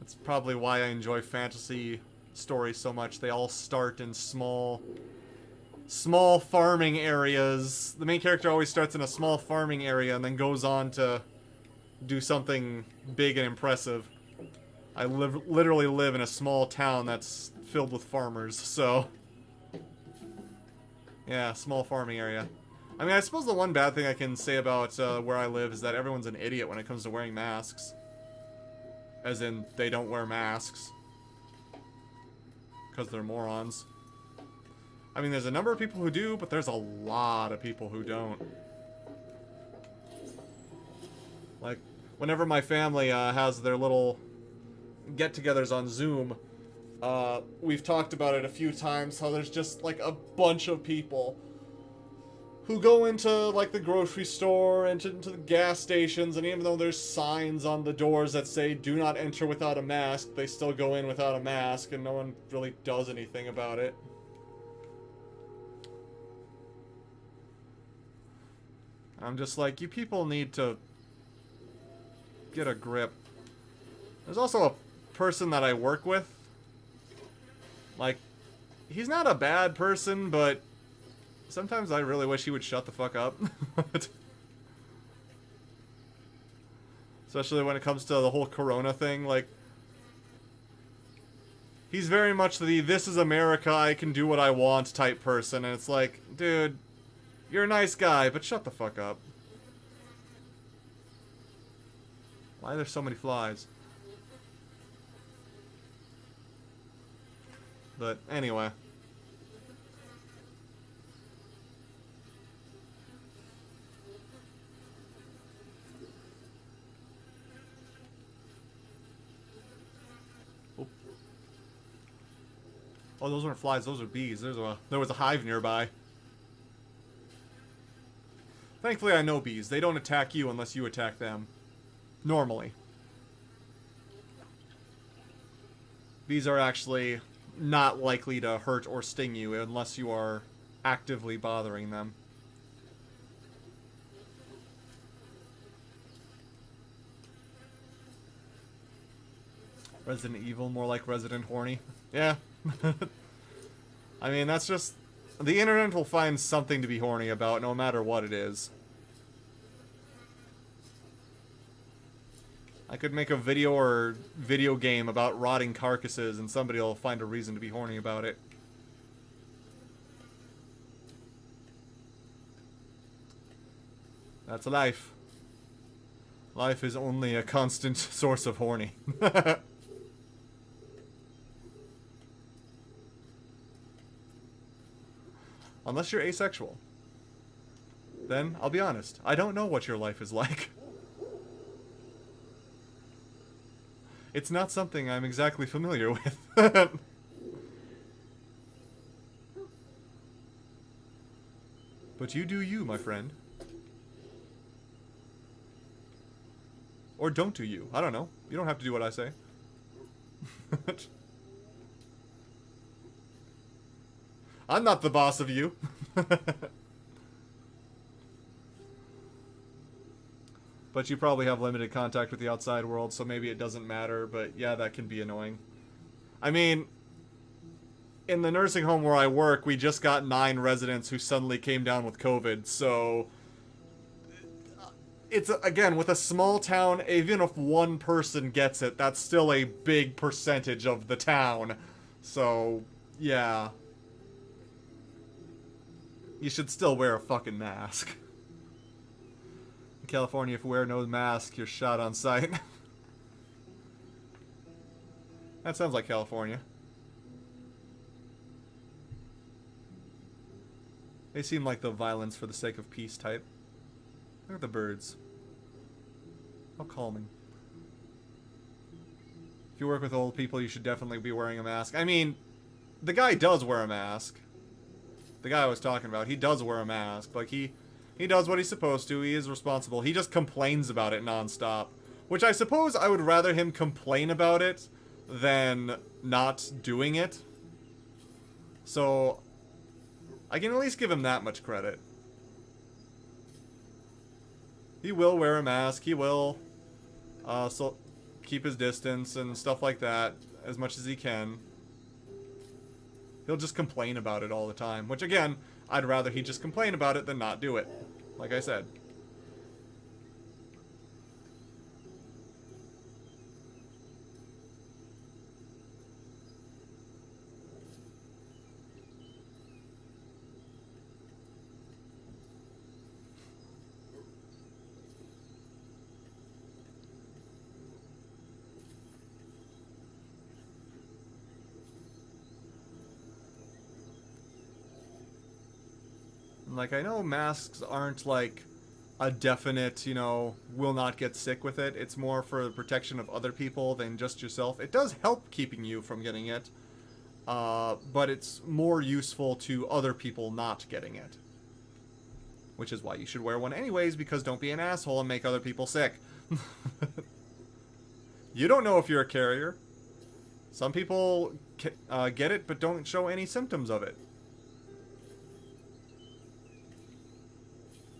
That's probably why I enjoy fantasy stories so much. They all start in small farming areas. The main character always starts in a small farming area and then goes on to do something big and impressive. I literally live in a small town that's filled with farmers, so... Yeah, small farming area. I mean, I suppose the one bad thing I can say about where I live is that everyone's an idiot when it comes to wearing masks. As in, they don't wear masks. Because they're morons. I mean, there's a number of people who do, but there's a lot of people who don't. Like, whenever my family has their little get-togethers on Zoom, we've talked about it a few times, how there's just, like, a bunch of people who go into, like, the grocery store, into the gas stations, and even though there's signs on the doors that say, do not enter without a mask, they still go in without a mask, and no one really does anything about it. I'm just like, you people need to get a grip. There's also a person that I work with. Like, he's not a bad person, but sometimes I really wish he would shut the fuck up. Especially when it comes to the whole corona thing, like, he's very much the "this is America, I can do what I want" type person, and it's like, dude, you're a nice guy, but shut the fuck up. Why are there so many flies? But anyway. Oh, those weren't flies, those are bees. There was a hive nearby. Thankfully, I know bees. They don't attack you unless you attack them. Normally. Bees are actually not likely to hurt or sting you unless you are actively bothering them. Resident Evil, more like Resident Horny. Yeah. I mean, that's just... The internet will find something to be horny about, no matter what it is. I could make a video or video game about rotting carcasses, and somebody will find a reason to be horny about it. That's life. Life is only a constant source of horny. Unless you're asexual. Then, I'll be honest, I don't know what your life is like. It's not something I'm exactly familiar with. But you do you, my friend. Or don't do you. I don't know. You don't have to do what I say. I'm not the boss of you. But you probably have limited contact with the outside world, so maybe it doesn't matter, but yeah, that can be annoying. I mean, in the nursing home where I work, we just got 9 residents who suddenly came down with COVID, so... It's, again, with a small town, even if one person gets it, that's still a big percentage of the town. So, yeah. You should still wear a fucking mask. In California, if you wear no mask, you're shot on sight. That sounds like California. They seem like the violence for the sake of peace type. Look at the birds. How calming. If you work with old people, you should definitely be wearing a mask. I mean, the guy does wear a mask. The guy I was talking about, he does wear a mask. Like, he does what he's supposed to. He is responsible. He just complains about it nonstop. Which I suppose I would rather him complain about it than not doing it. So, I can at least give him that much credit. He will wear a mask. He will so keep his distance and stuff like that as much as he can. He'll just complain about it all the time. Which, again, I'd rather he just complain about it than not do it. Like I said. Like, I know masks aren't, like, a definite, you know, will not get sick with it. It's more for the protection of other people than just yourself. It does help keeping you from getting it, but it's more useful to other people not getting it. Which is why you should wear one anyways, because don't be an asshole and make other people sick. You don't know if you're a carrier. Some people get it but don't show any symptoms of it.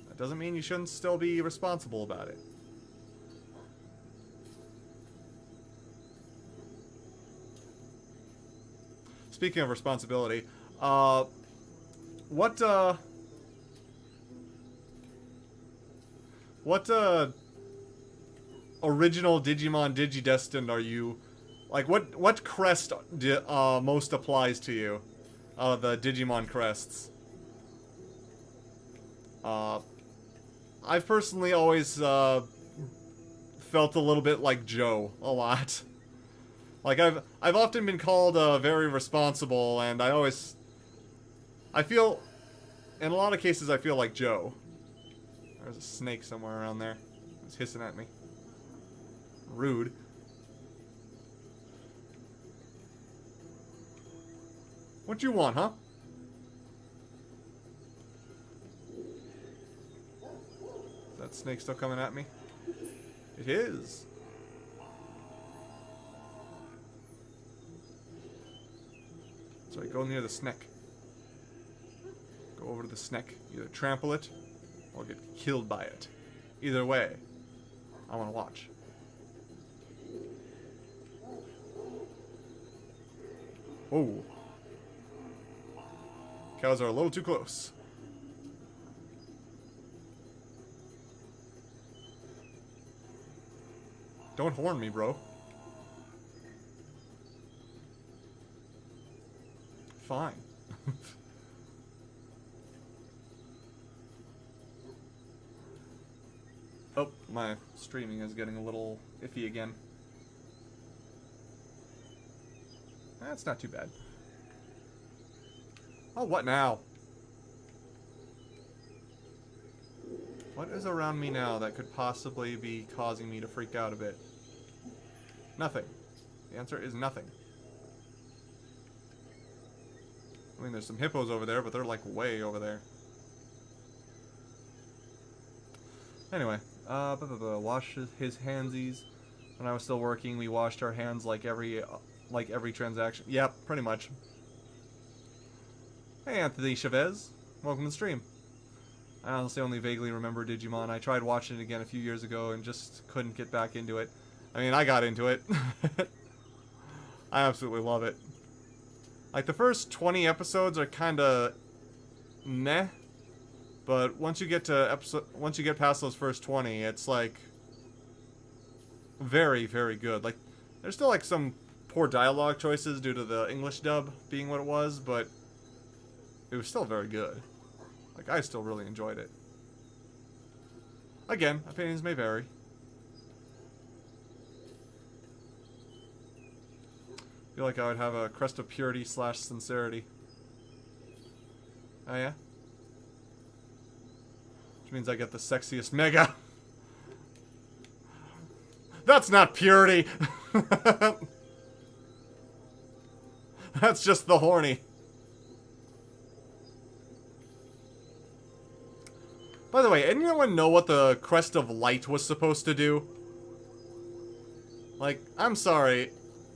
That doesn't mean you shouldn't still be responsible about it. Speaking of responsibility, what original Digimon Digidestined are you? Like, what crest most applies to you? The Digimon crests. I've personally always felt a little bit like Joe a lot. Like I've often been called very responsible, and I feel, in a lot of cases, I feel like Joe. There's a snake somewhere around there. It's hissing at me. Rude. What you want, huh? Is that snake still coming at me? It is. So I go near the snake. Go over to the snake. Either trample it or get killed by it. Either way, I want to watch. Oh. Cows are a little too close. Don't horn me, bro. Fine. Oh, my streaming is getting a little iffy again. That's not too bad. Oh, what now? What is around me now that could possibly be causing me to freak out a bit? Nothing. The answer is nothing. I mean, there's some hippos over there, but they're like way over there. Anyway, wash his handsies. When I was still working, we washed our hands like every transaction. Yep, pretty much. Hey, Anthony Chavez. Welcome to the stream. I honestly only vaguely remember Digimon. I tried watching it again a few years ago and just couldn't get back into it. I mean, I got into it. I absolutely love it. Like, the first 20 episodes are kind of meh, but once you get past those first 20, it's like very, very good. Like, there's still like some poor dialogue choices due to the English dub being what it was, but it was still very good. Like, I still really enjoyed it. Again, opinions may vary. I feel like I would have a crest of purity / sincerity. Oh yeah? Which means I get the sexiest mega. That's not purity! That's just the horny. By the way, anyone know what the Crest of Light was supposed to do? Like, I'm sorry.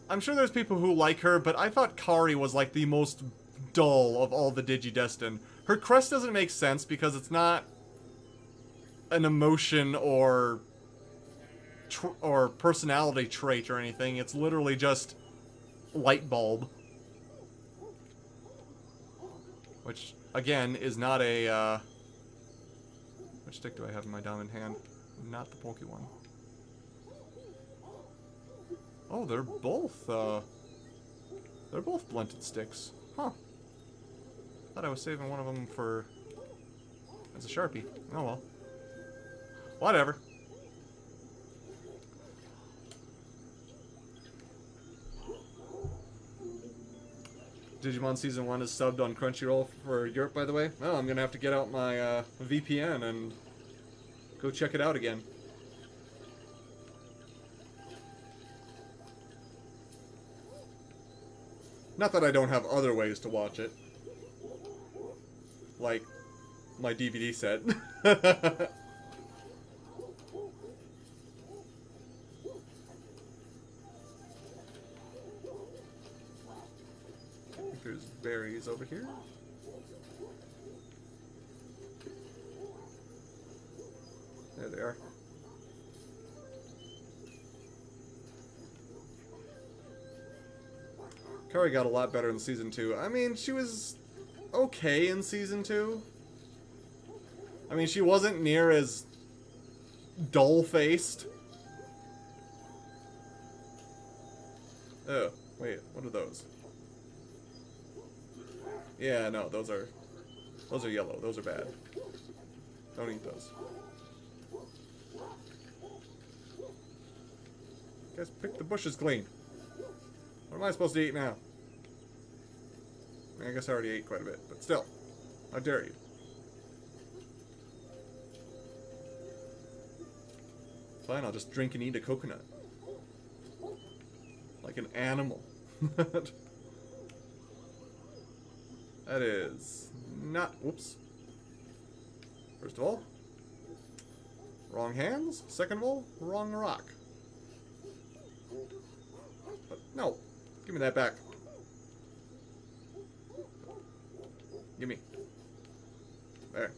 I'm sure there's people who like her, but I thought Kari was like the most dull of all the Digidestined. Her crest doesn't make sense because it's not an emotion or personality trait or anything. It's literally just light bulb. Which, again, is not a, which stick do I have in my dominant hand? Not the pokey one. Oh, they're both blunted sticks. Huh. Thought I was saving one of them for as a Sharpie. Oh well. Whatever. Digimon Season 1 is subbed on Crunchyroll for Europe, by the way. Oh, I'm gonna have to get out my VPN and go check it out again. Not that I don't have other ways to watch it. Like my DVD set. There's berries over here. There they are. Kari got a lot better in Season 2. I mean, she was okay in Season 2. I mean, she wasn't near as dull-faced. Oh, wait, what are those? Yeah, no, those are yellow. Those are bad. Don't eat those. Guys, pick the bushes clean. What am I supposed to eat now? I mean, I guess I already ate quite a bit, but still. How dare you? Fine, I'll just drink and eat a coconut. Like an animal. That is not... Whoops. First of all, wrong hands. Second of all, wrong rock. But no. Give me that back. Gimme. There.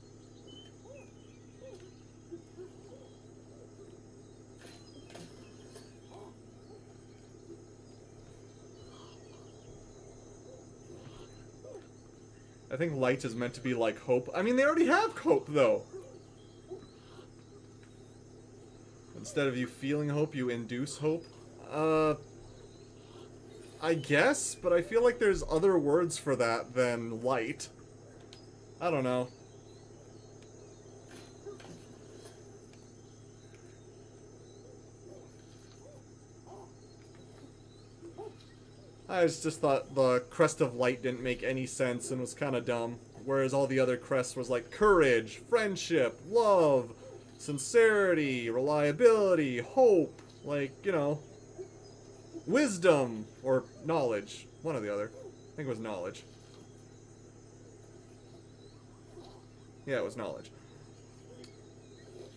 I think light is meant to be like hope. I mean, they already have hope, though. Instead of you feeling hope, you induce hope. I guess, but I feel like there's other words for that than light. I don't know. I just thought the crest of light didn't make any sense and was kind of dumb. Whereas all the other crests was like courage, friendship, love, sincerity, reliability, hope, like, you know, wisdom, or knowledge. One or the other. I think it was knowledge. Yeah, it was knowledge.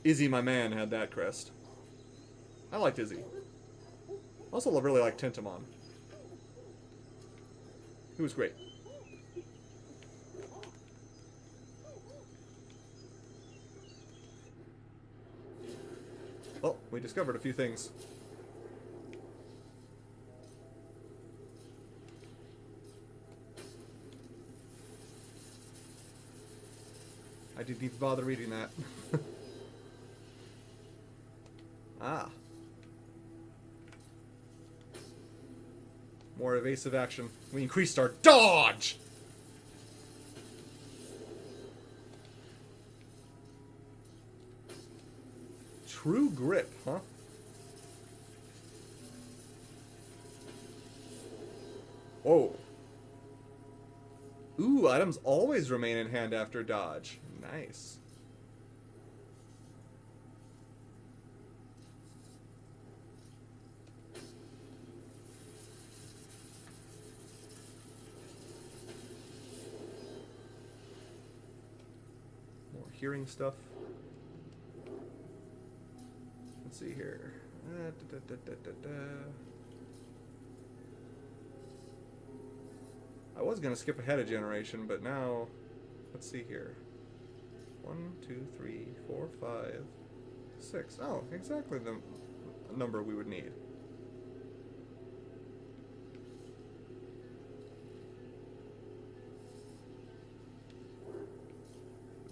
Izzy, my man, had that crest. I liked Izzy. Also really liked Tintamon. He was great. Oh, we discovered a few things. I didn't even bother reading that. Ah. More evasive action. We increased our dodge! True grip, huh? Whoa. Ooh, items always remain in hand after dodge. Nice. More hearing stuff. Let's see here. I was gonna skip ahead a generation, but now, let's see here. 1, 2, 3, 4, 5, 6. Oh, exactly the number we would need.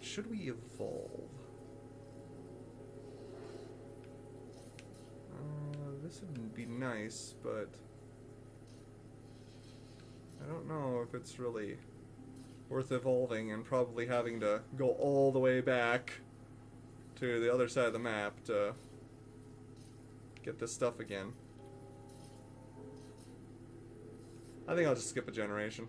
Should we evolve? This would be nice, but I don't know if it's really worth evolving and probably having to go all the way back to the other side of the map to get this stuff again. I think I'll just skip a generation.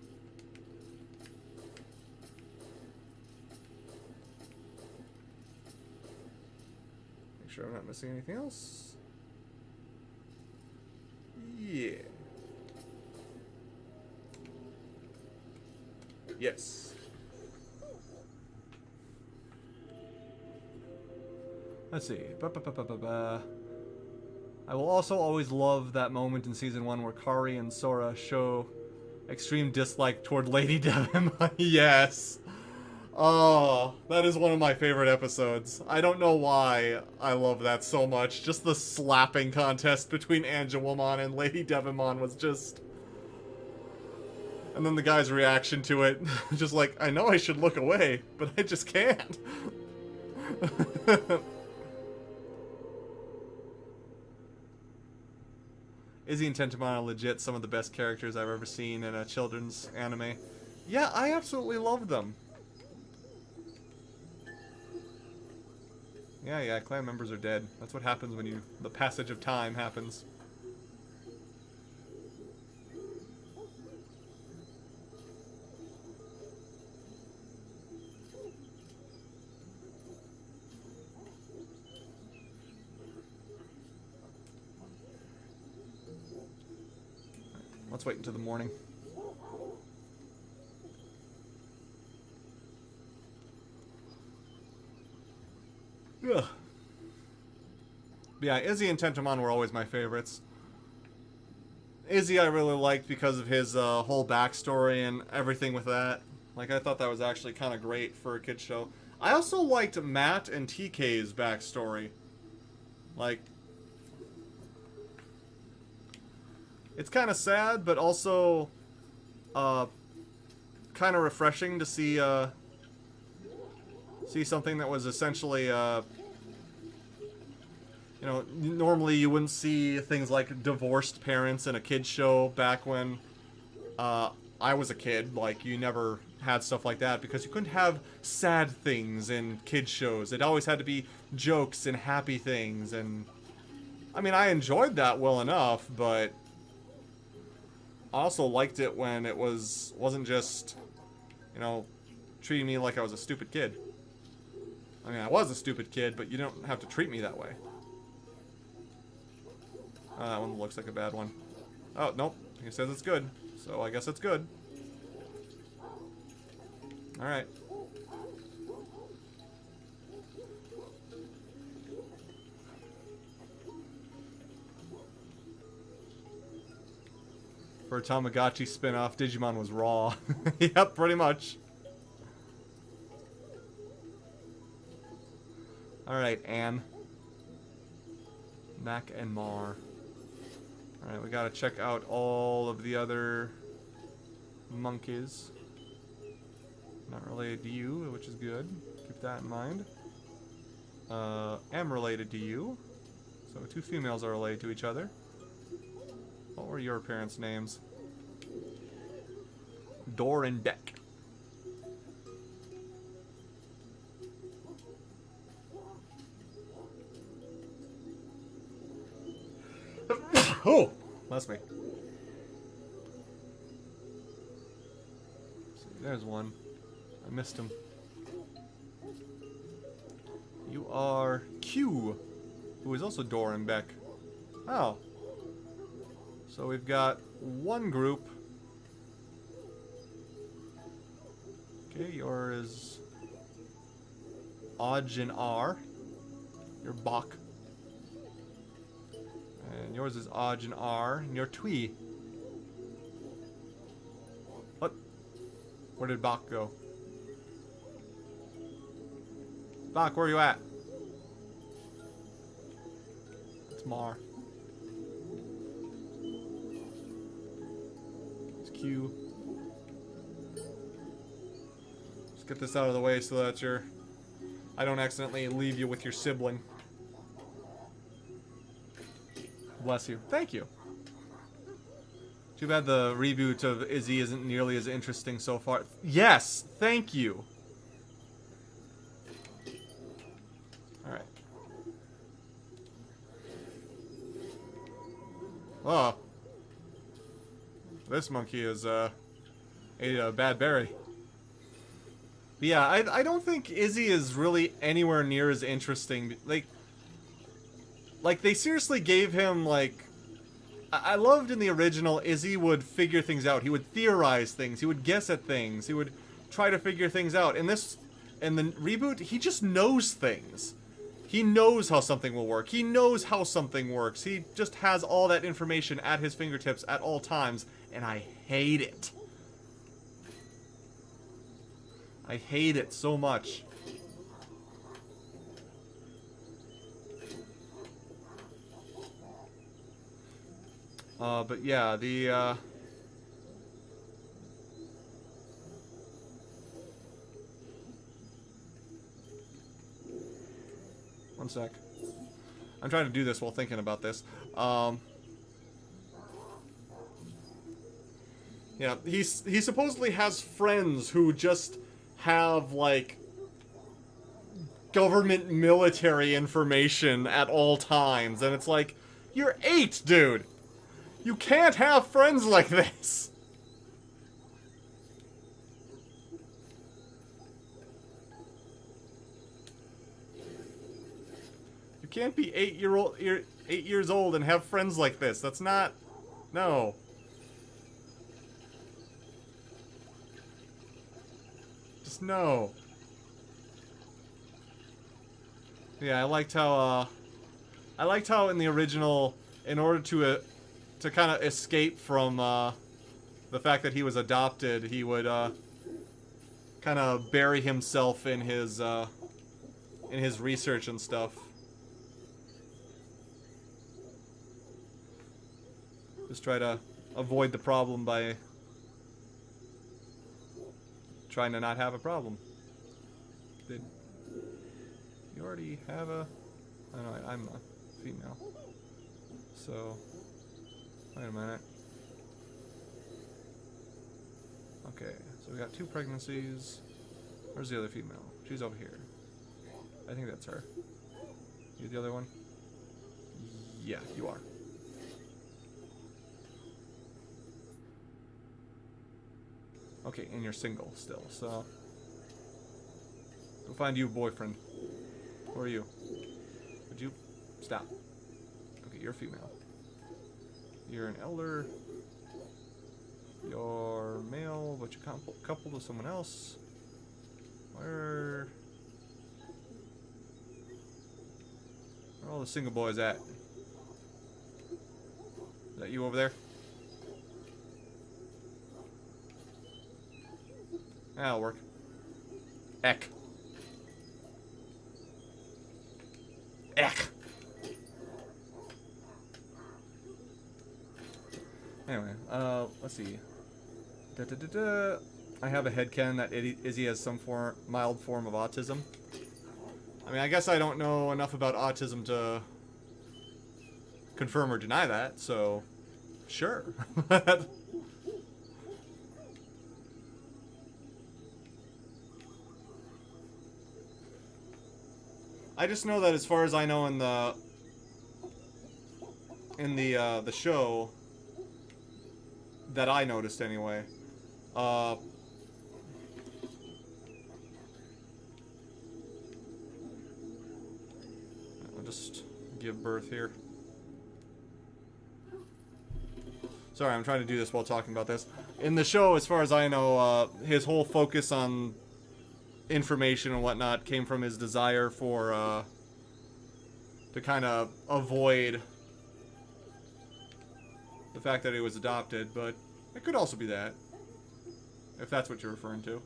Make sure I'm not missing anything else. Yeah. Yes. Let's see. Ba-ba-ba-ba-ba-ba. I will also always love that moment in Season 1 where Kari and Sora show extreme dislike toward Lady Devimon. Yes! Oh, that is one of my favorite episodes. I don't know why I love that so much. Just the slapping contest between Angewomon and Lady Devimon was just... And then the guy's reaction to it, just like, I know I should look away, but I just can't. Izzy and Tentomon are legit some of the best characters I've ever seen in a children's anime. Yeah, I absolutely love them. Yeah, clan members are dead. That's what happens when the passage of time happens. Let's wait until the morning. Ugh. Yeah, Izzy and Tentomon were always my favorites. Izzy I really liked because of his whole backstory and everything with that. Like, I thought that was actually kind of great for a kid's show. I also liked Matt and TK's backstory. Like, it's kind of sad, but also kind of refreshing to see something that was essentially, you know, normally you wouldn't see things like divorced parents in a kid's show back when I was a kid. Like, you never had stuff like that because you couldn't have sad things in kids shows. It always had to be jokes and happy things, and I mean, I enjoyed that well enough, but I also liked it when it wasn't just, you know, treating me like I was a stupid kid. I mean, I was a stupid kid, but you don't have to treat me that way. That one looks like a bad one. Oh, nope. He says it's good, so I guess it's good. Alright. For a Tamagotchi spin-off, Digimon was raw. Yep, pretty much. Alright, Anne. Mac and Mar. Alright, we gotta check out all of the other monkeys. Not related to you, which is good. Keep that in mind. Am related to you. So two females are related to each other. What were your parents' names? Dor and Beck. Oh! Bless me. See, there's one. I missed him. You are Q, who is also Dor and Beck. Oh. So we've got one group. Okay, yours is Odge and R. You're Bach. And yours is Odge and R. And you're Twee. What? Where did Bach go? Bach, where are you at? It's Mar. It's Q. Let's get this out of the way so that I don't accidentally leave you with your sibling. Bless you. Thank you. Too bad the reboot of Izzy isn't nearly as interesting so far. Yes! Thank you! Alright. Oh. This monkey is, ate a bad berry. But yeah, I don't think Izzy is really anywhere near as interesting. Like, they seriously gave him, like... I loved in the original, Izzy would figure things out. He would theorize things. He would guess at things. He would try to figin the reboot, he just knows things. He knows how something will work. He knows how something works. He just has all that information at his fingertips at all times, and I hate it. I hate it so much. But yeah, the, one sec. I'm trying to do this while thinking about this. Yeah, he supposedly has friends who just have, like, government military information at all times, and it's like, you're 8, dude! You can't have friends like this! You can't be 8 years old and have friends like this. That's not... No. Just no. Yeah, I liked how in the original, in order to kind of escape from the fact that he was adopted, he would kind of bury himself in his research and stuff. Just try to avoid the problem by trying to not have a problem. Did you already have a... I don't know, I'm a female. So, wait a minute. Okay, so we got 2 pregnancies. Where's the other female? She's over here. I think that's her. You the other one? Yeah, you are. Okay, and you're single still, so... Go find you a boyfriend. Who are you? Would you... Stop. Okay, you're a female. You're an elder. You're male, but you're coupled with someone else. Where are all the single boys at? Is that you over there? That'll work. Eck. Eck. Anyway, let's see. I have a headcanon that Izzy has some mild form of autism. I mean, I guess I don't know enough about autism to confirm or deny that, so sure. I just know that as far as I know in the show that I noticed anyway, I'll just give birth here. Sorry, I'm trying to do this while talking about this. In the show, as far as I know, his whole focus on information and whatnot came from his desire for to kind of avoid the fact that he was adopted, but it could also be that, if that's what you're referring to.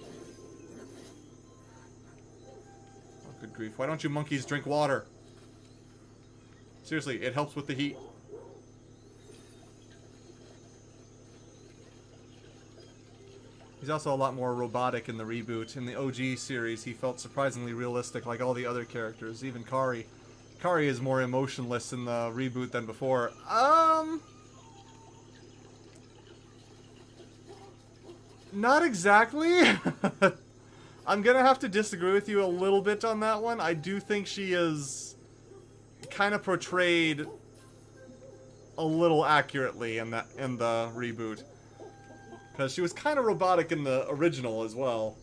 Oh, good grief. Why don't you monkeys drink water? Seriously, it helps with the heat. He's also a lot more robotic in the reboot. In the OG series, he felt surprisingly realistic like all the other characters, even Kari. Kari is more emotionless in the reboot than before. Not exactly. I'm gonna have to disagree with you a little bit on that one. I do think she is kind of portrayed a little accurately in the reboot. Because she was kind of robotic in the original as well.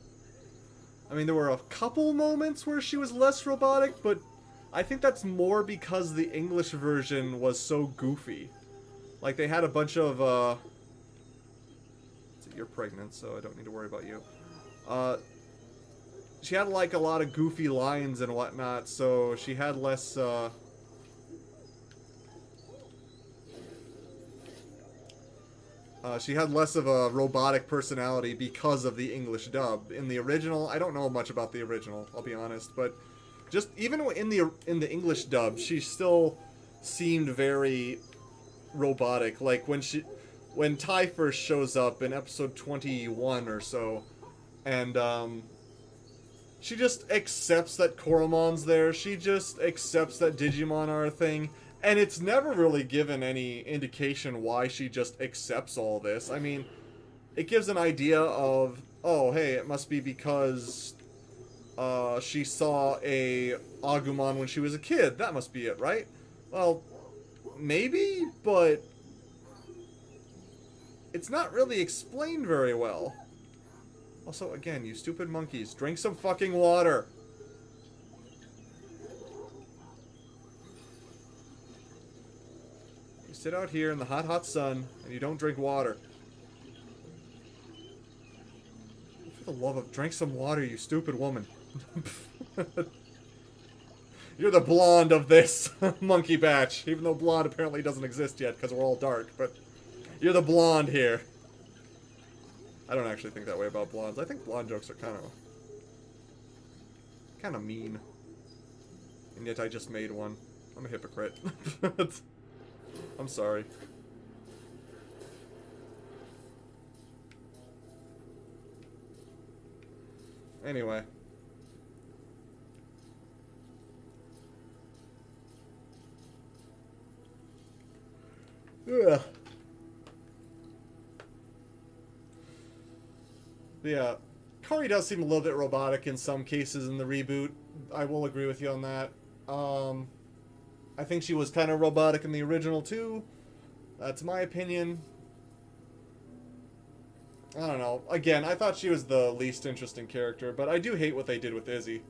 I mean, there were a couple moments where she was less robotic, but I think that's more because the English version was so goofy. Like, they had a bunch of, You're pregnant, so I don't need to worry about you. she had like a lot of goofy lines and whatnot, so she had less she had less of a robotic personality because of the English dub. In the original, I don't know much about the original, I'll be honest, but just even in the English dub, she still seemed very robotic. Like when Ty first shows up in episode 21 or so, and she just accepts that Koromon's there. She just accepts that Digimon are a thing. And it's never really given any indication why she just accepts all this. I mean, it gives an idea of, oh, hey, it must be because she saw a Agumon when she was a kid. That must be it, right? Well, maybe, but it's not really explained very well. Also, again, you stupid monkeys, drink some fucking water. You sit out here in the hot, hot sun, and you don't drink water. For the love of... Drink some water, you stupid woman. You're the blonde of this monkey batch. Even though blonde apparently doesn't exist yet, because we're all dark, but... You're the blonde here. I don't actually think that way about blondes. I think blonde jokes are kind of mean. And yet I just made one. I'm a hypocrite. I'm sorry. Anyway. Ugh. Yeah, Kari does seem a little bit robotic in some cases in the reboot. I will agree with you on that. I think she was kind of robotic in the original too. That's my opinion. I don't know. Again, I thought she was the least interesting character, but I do hate what they did with Izzy.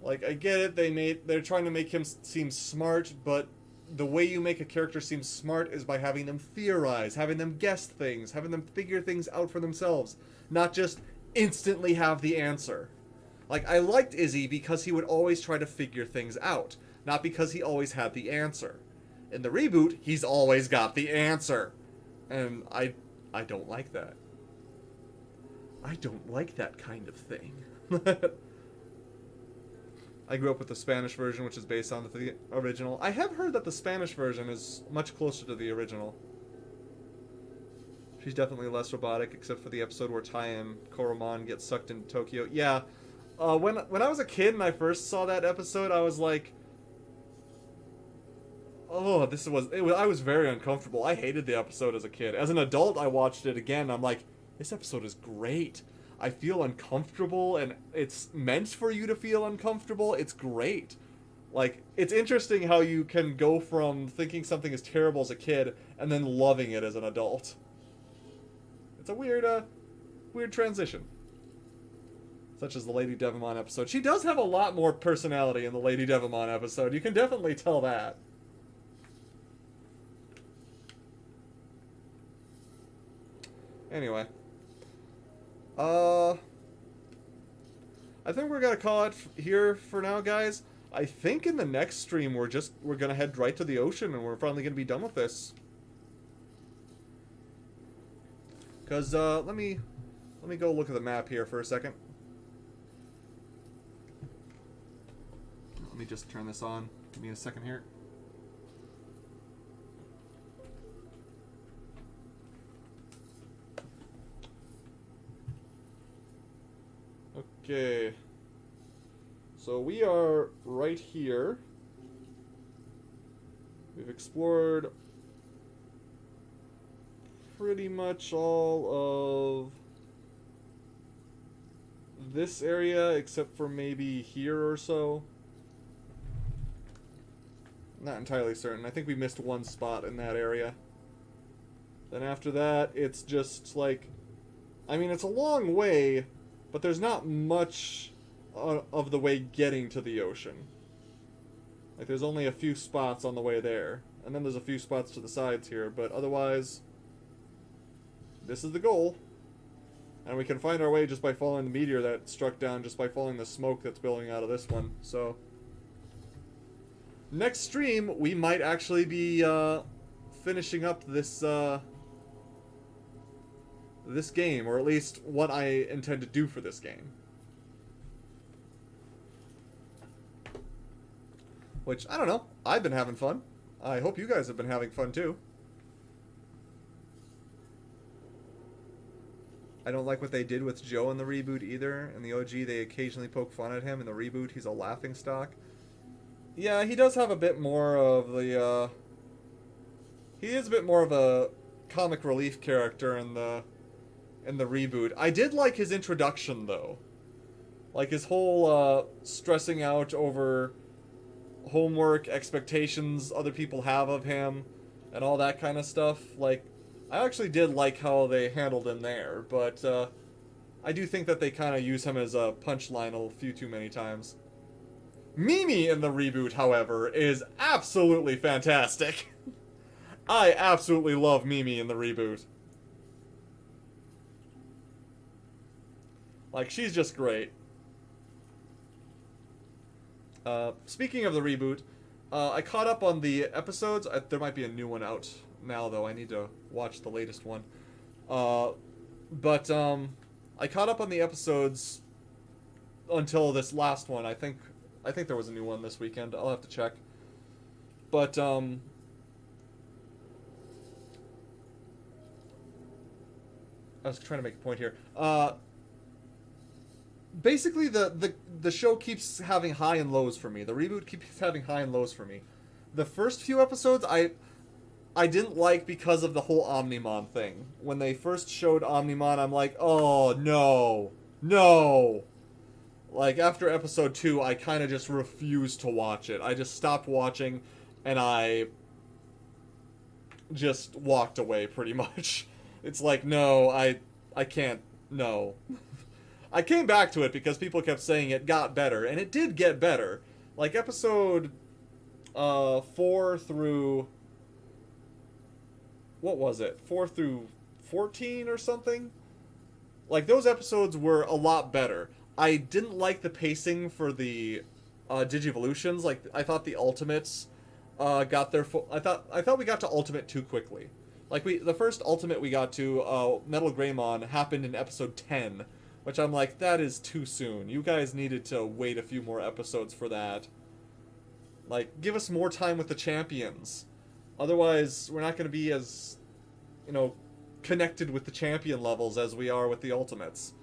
Like, I get it, they're trying to make him seem smart, but the way you make a character seem smart is by having them theorize, having them guess things, having them figure things out for themselves, not just instantly have the answer. Like, I liked Izzy because he would always try to figure things out, not because he always had the answer. In the reboot, he's always got the answer. And I don't like that. I don't like that kind of thing. I grew up with the Spanish version, which is based on the original. I have heard that the Spanish version is much closer to the original. She's definitely less robotic, except for the episode where Tai and Koromon get sucked into Tokyo. Yeah, when I was a kid and I first saw that episode, I was like, oh, I was very uncomfortable. I hated the episode as a kid. As an adult, I watched it again, and I'm like, this episode is great. I feel uncomfortable, and it's meant for you to feel uncomfortable. It's great. Like, it's interesting how you can go from thinking something is terrible as a kid, and then loving it as an adult. It's a weird transition. Such as the Lady Devamon episode. She does have a lot more personality in the Lady Devamon episode. You can definitely tell that. Anyway. I think we're gonna call it here for now, guys. I think in the next stream we're gonna head right to the ocean and we're finally gonna be done with this. Cause let me go look at the map here for a second. Let me just turn this on. Give me a second here. Okay, so we are right here. We've explored pretty much all of this area, except for maybe here or so. Not entirely certain. I think we missed one spot in that area. Then after that, it's just like, I mean, it's a long way, but there's not much of the way getting to the ocean. Like, there's only a few spots on the way there. And then there's a few spots to the sides here, but otherwise, this is the goal. And we can find our way just by following the meteor that struck down, just by following the smoke that's billowing out of this one. So, next stream, we might actually be finishing up this this game, or at least what I intend to do for this game. Which, I don't know, I've been having fun. I hope you guys have been having fun too. I don't like what they did with Joe in the reboot either. In the OG, they occasionally poke fun at him. In the reboot, he's a laughingstock. Yeah, he does have a bit more of the, he is a bit more of a comic relief character in the reboot. I did like his introduction, though. Like, his whole, stressing out over homework, expectations other people have of him, and all that kind of stuff. Like, I actually did like how they handled him there, but I do think that they kind of use him as a punchline a few too many times. Mimi in the reboot, however, is absolutely fantastic. I absolutely love Mimi in the reboot. Like, she's just great. Speaking of the reboot, I caught up on the episodes. There might be a new one out now, though. I need to watch the latest one. But I caught up on the episodes until this last one. I think there was a new one this weekend. I'll have to check. But I was trying to make a point here. Basically, the show keeps having high and lows for me. The reboot keeps having high and lows for me. The first few episodes, I didn't like because of the whole Omnimon thing. When they first showed Omnimon, I'm like, oh, no. No. Like, after episode 2, I kind of just refused to watch it. I just stopped watching, and I just walked away, pretty much. It's like, no, I can't, no. I came back to it because people kept saying it got better, and it did get better. Like, episode 4 through... what was it? 4 through 14 or something? Like, those episodes were a lot better. I didn't like the pacing for the Digivolutions. Like, I thought the Ultimates got their... I thought we got to Ultimate too quickly. Like, the first Ultimate we got to, Metal Greymon, happened in episode 10. Which I'm like, that is too soon. You guys needed to wait a few more episodes for that. Like, give us more time with the champions. Otherwise, we're not going to be as, you know, connected with the champion levels as we are with the Ultimates.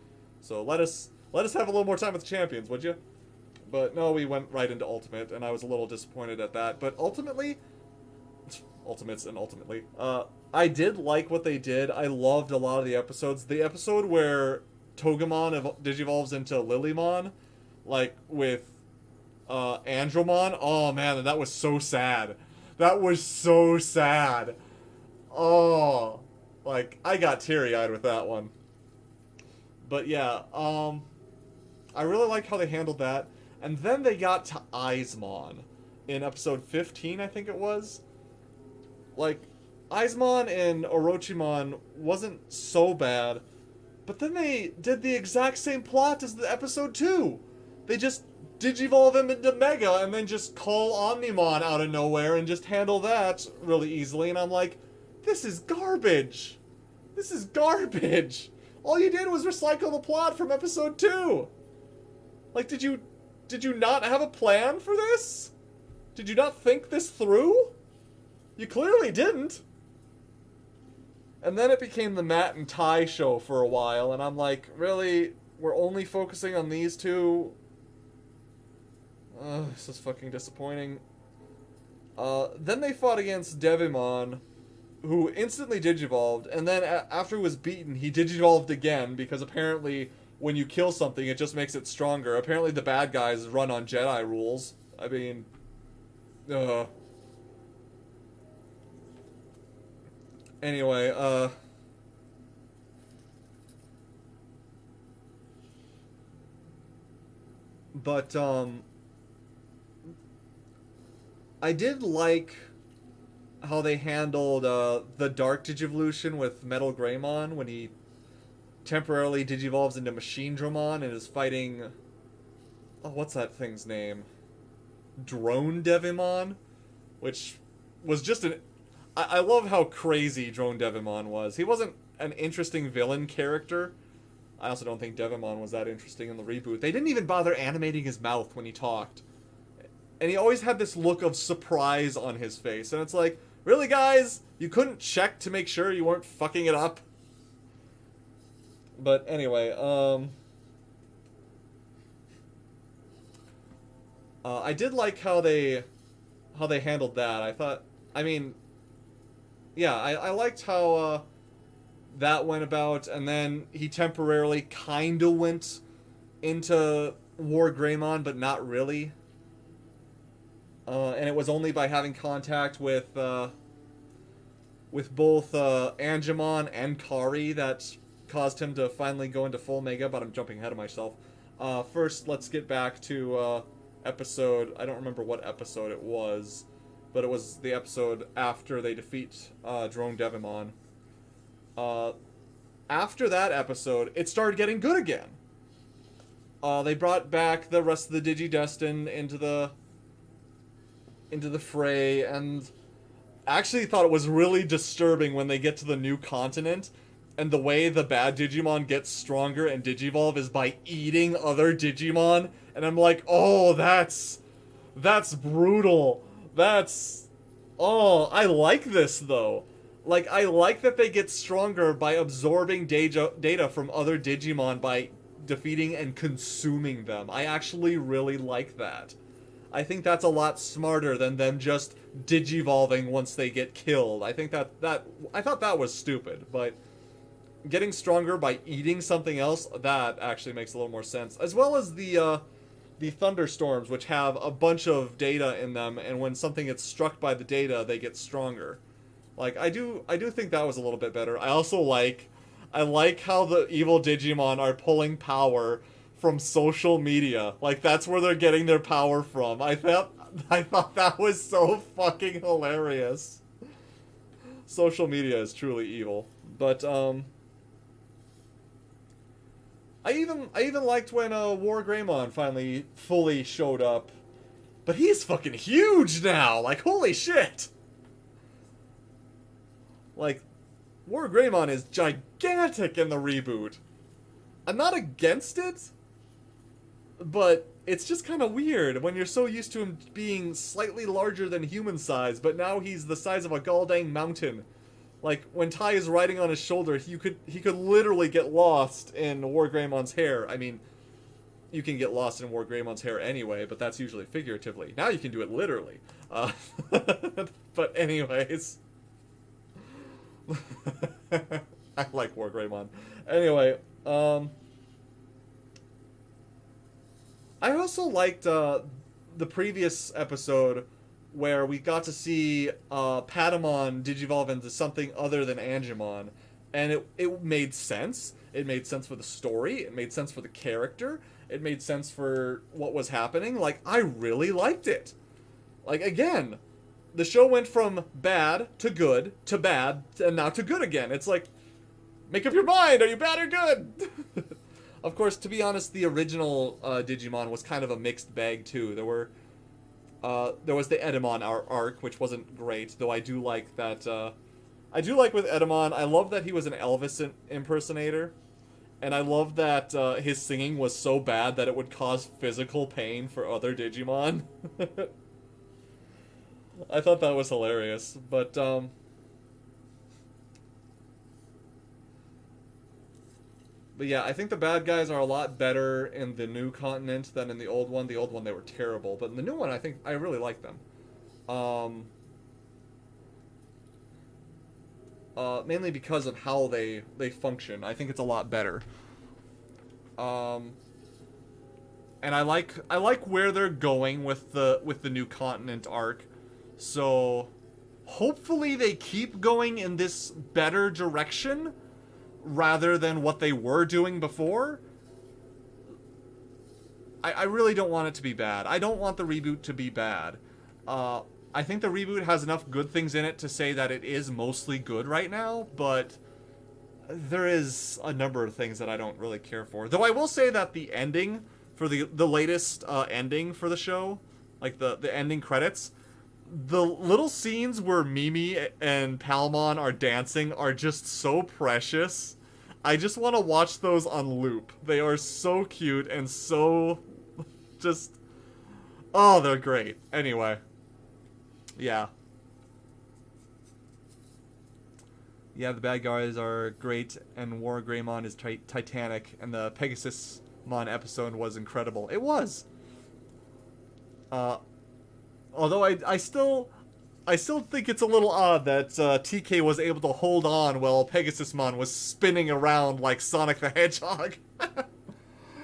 So let us have a little more time with the champions, would you? But no, we went right into Ultimate, and I was a little disappointed at that. But ultimately, Ultimates and ultimately, I did like what they did. I loved a lot of the episodes. The episode where Togemon digivolves into Lilymon, like, with Andromon. Oh, man, that was so sad. That was so sad. Oh, like, I got teary-eyed with that one. But yeah, I really like how they handled that. And then they got to Eismon in episode 15, I think it was. Like, Eismon and Orochimon wasn't so bad, but then they did the exact same plot as the episode 2. They just digivolve him into Mega and then just call Omnimon out of nowhere and just handle that really easily. And I'm like, this is garbage. This is garbage. All you did was recycle the plot from episode 2. Like, did you not have a plan for this? Did you not think this through? You clearly didn't. And then it became the Matt and Ty show for a while, and I'm like, really? We're only focusing on these two? This is fucking disappointing. Then they fought against Devimon, who instantly digivolved, and then after he was beaten, he digivolved again, because apparently when you kill something, it just makes it stronger. Apparently the bad guys run on Jedi rules. I mean... Anyway, but, I did like how they handled, the Dark Digivolution with Metal Greymon when he temporarily digivolves into Machine Dramon and is fighting... Oh, what's that thing's name? Drone Devimon? Which was just an... I love how crazy Drone Devimon was. He wasn't an interesting villain character. I also don't think Devimon was that interesting in the reboot. They didn't even bother animating his mouth when he talked. And he always had this look of surprise on his face. And it's like, really, guys? You couldn't check to make sure you weren't fucking it up? But anyway, I did like how they handled that. I thought, I mean, yeah, I liked how that went about, and then he temporarily kind of went into War Greymon, but not really. And it was only by having contact with both Angemon and Kari that caused him to finally go into full Mega, but I'm jumping ahead of myself. First, let's get back to episode... I don't remember what episode it was, but it was the episode after they defeat Drone Devimon. After that episode, it started getting good again. They brought back the rest of the Digidestin into the fray, and actually thought it was really disturbing when they get to the new continent, and the way the bad Digimon gets stronger and Digivolve is by eating other Digimon, and I'm like, oh, that's brutal. Oh, I like this, though. Like, I like that they get stronger by absorbing data from other Digimon by defeating and consuming them. I actually really like that. I think that's a lot smarter than them just digivolving once they get killed. I think I thought that was stupid, but getting stronger by eating something else, that actually makes a little more sense. As well as the thunderstorms, which have a bunch of data in them, and when something gets struck by the data, they get stronger. Like, I do think that was a little bit better. I also like how the evil Digimon are pulling power from social media. Like, that's where they're getting their power from. I thought that was so fucking hilarious. Social media is truly evil. But, I even liked when War Greymon finally fully showed up. But he's fucking huge now! Like, holy shit! Like, War Greymon is gigantic in the reboot. I'm not against it, but it's just kind of weird when you're so used to him being slightly larger than human size, but now he's the size of a goddamn mountain. Like, when Tai is riding on his shoulder, he could literally get lost in War Greymon's hair. I mean, you can get lost in War Greymon's hair anyway, but that's usually figuratively. Now you can do it literally. But anyways... I like War Greymon. Anyway, I also liked the previous episode where we got to see Patamon digivolve into something other than Angemon, and it made sense. It made sense for the story. It made sense for the character. It made sense for what was happening. Like, I really liked it. Like, again, the show went from bad to good to bad and now to good again. It's like, make up your mind. Are you bad or good? Of course, to be honest, the original Digimon was kind of a mixed bag too. There was the Edamon arc, which wasn't great, though I do like that. I do like with Edamon. I love that he was an Elvis impersonator, and I love that his singing was so bad that it would cause physical pain for other Digimon. I thought that was hilarious, but yeah, I think the bad guys are a lot better in the new continent than in the old one. The old one, they were terrible, but in the new one, I think I really like them. Mainly because of how they function. I think it's a lot better. And I like where they're going with the new continent arc. So, hopefully they keep going in this better direction rather than what they were doing before. I really don't want it to be bad. I don't want the reboot to be bad. I think the reboot has enough good things in it to say that it is mostly good right now, but there is a number of things that I don't really care for. Though I will say that the ending for the latest ending for the show, like the ending credits, the little scenes where Mimi and Palmon are dancing are just so precious. I just want to watch those on loop. They are so cute and so just... Oh, they're great. Anyway. Yeah. Yeah, the bad guys are great, and War Greymon is titanic, and the Pegasusmon episode was incredible. It was! Although I still think it's a little odd that TK was able to hold on while Pegasusmon was spinning around like Sonic the Hedgehog.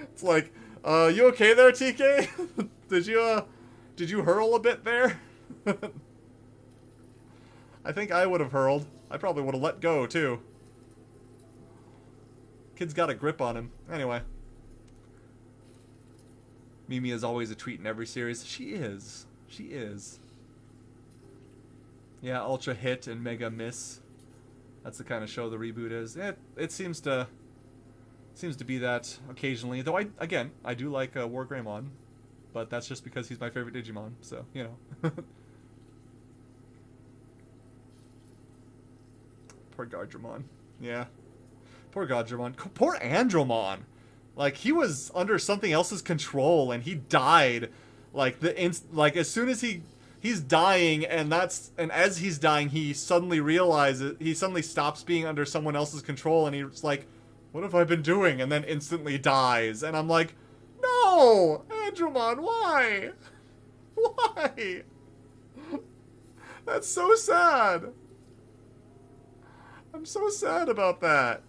It's like, you okay there, TK? Did you hurl a bit there? I think I would have hurled. I probably would have let go, too. Kid's got a grip on him. Anyway. Mimi is always a treat in every series. She is. She is. Yeah, Ultra Hit and Mega Miss. That's the kind of show the reboot is. It seems to be that occasionally. Though I do like War Greymon, but that's just because he's my favorite Digimon. So, you know. Poor Gardramon. Yeah. Poor Gardramon. Poor Andromon. Like, he was under something else's control and he died. Like, as soon as he's dying, and as he's dying, he suddenly stops being under someone else's control, and he's like, what have I been doing? And then instantly dies. And I'm like, no! Andromon, why? Why? That's so sad. I'm so sad about that.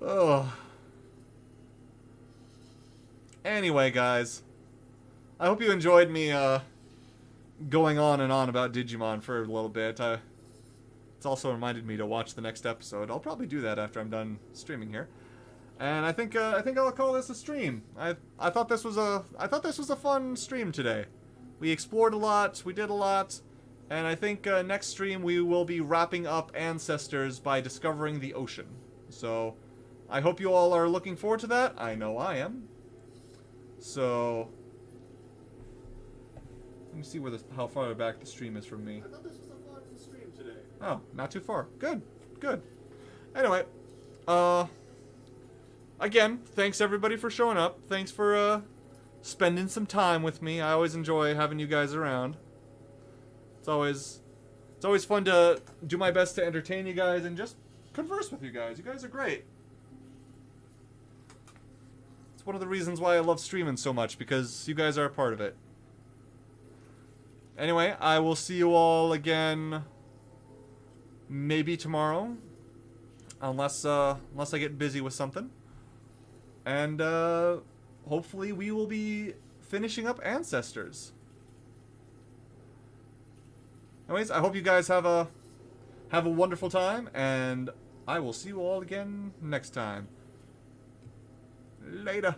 Ugh. Anyway, guys. I hope you enjoyed me going on and on about Digimon for a little bit. It's also reminded me to watch the next episode. I'll probably do that after I'm done streaming here. And I think I'll call this a stream. I thought this was a fun stream today. We explored a lot, we did a lot, and I think next stream we will be wrapping up Ancestors by discovering the ocean. So I hope you all are looking forward to that. I know I am. So let me see how far back the stream is from me. I thought this was a fun stream today. Oh, not too far. Good, good. Anyway, again, thanks everybody for showing up. Thanks for spending some time with me. I always enjoy having you guys around. It's always fun to do my best to entertain you guys and just converse with you guys. You guys are great. It's one of the reasons why I love streaming so much, because you guys are a part of it. Anyway, I will see you all again maybe tomorrow, unless I get busy with something. And hopefully we will be finishing up Ancestors. Anyways, I hope you guys have a wonderful time, and I will see you all again next time. Later.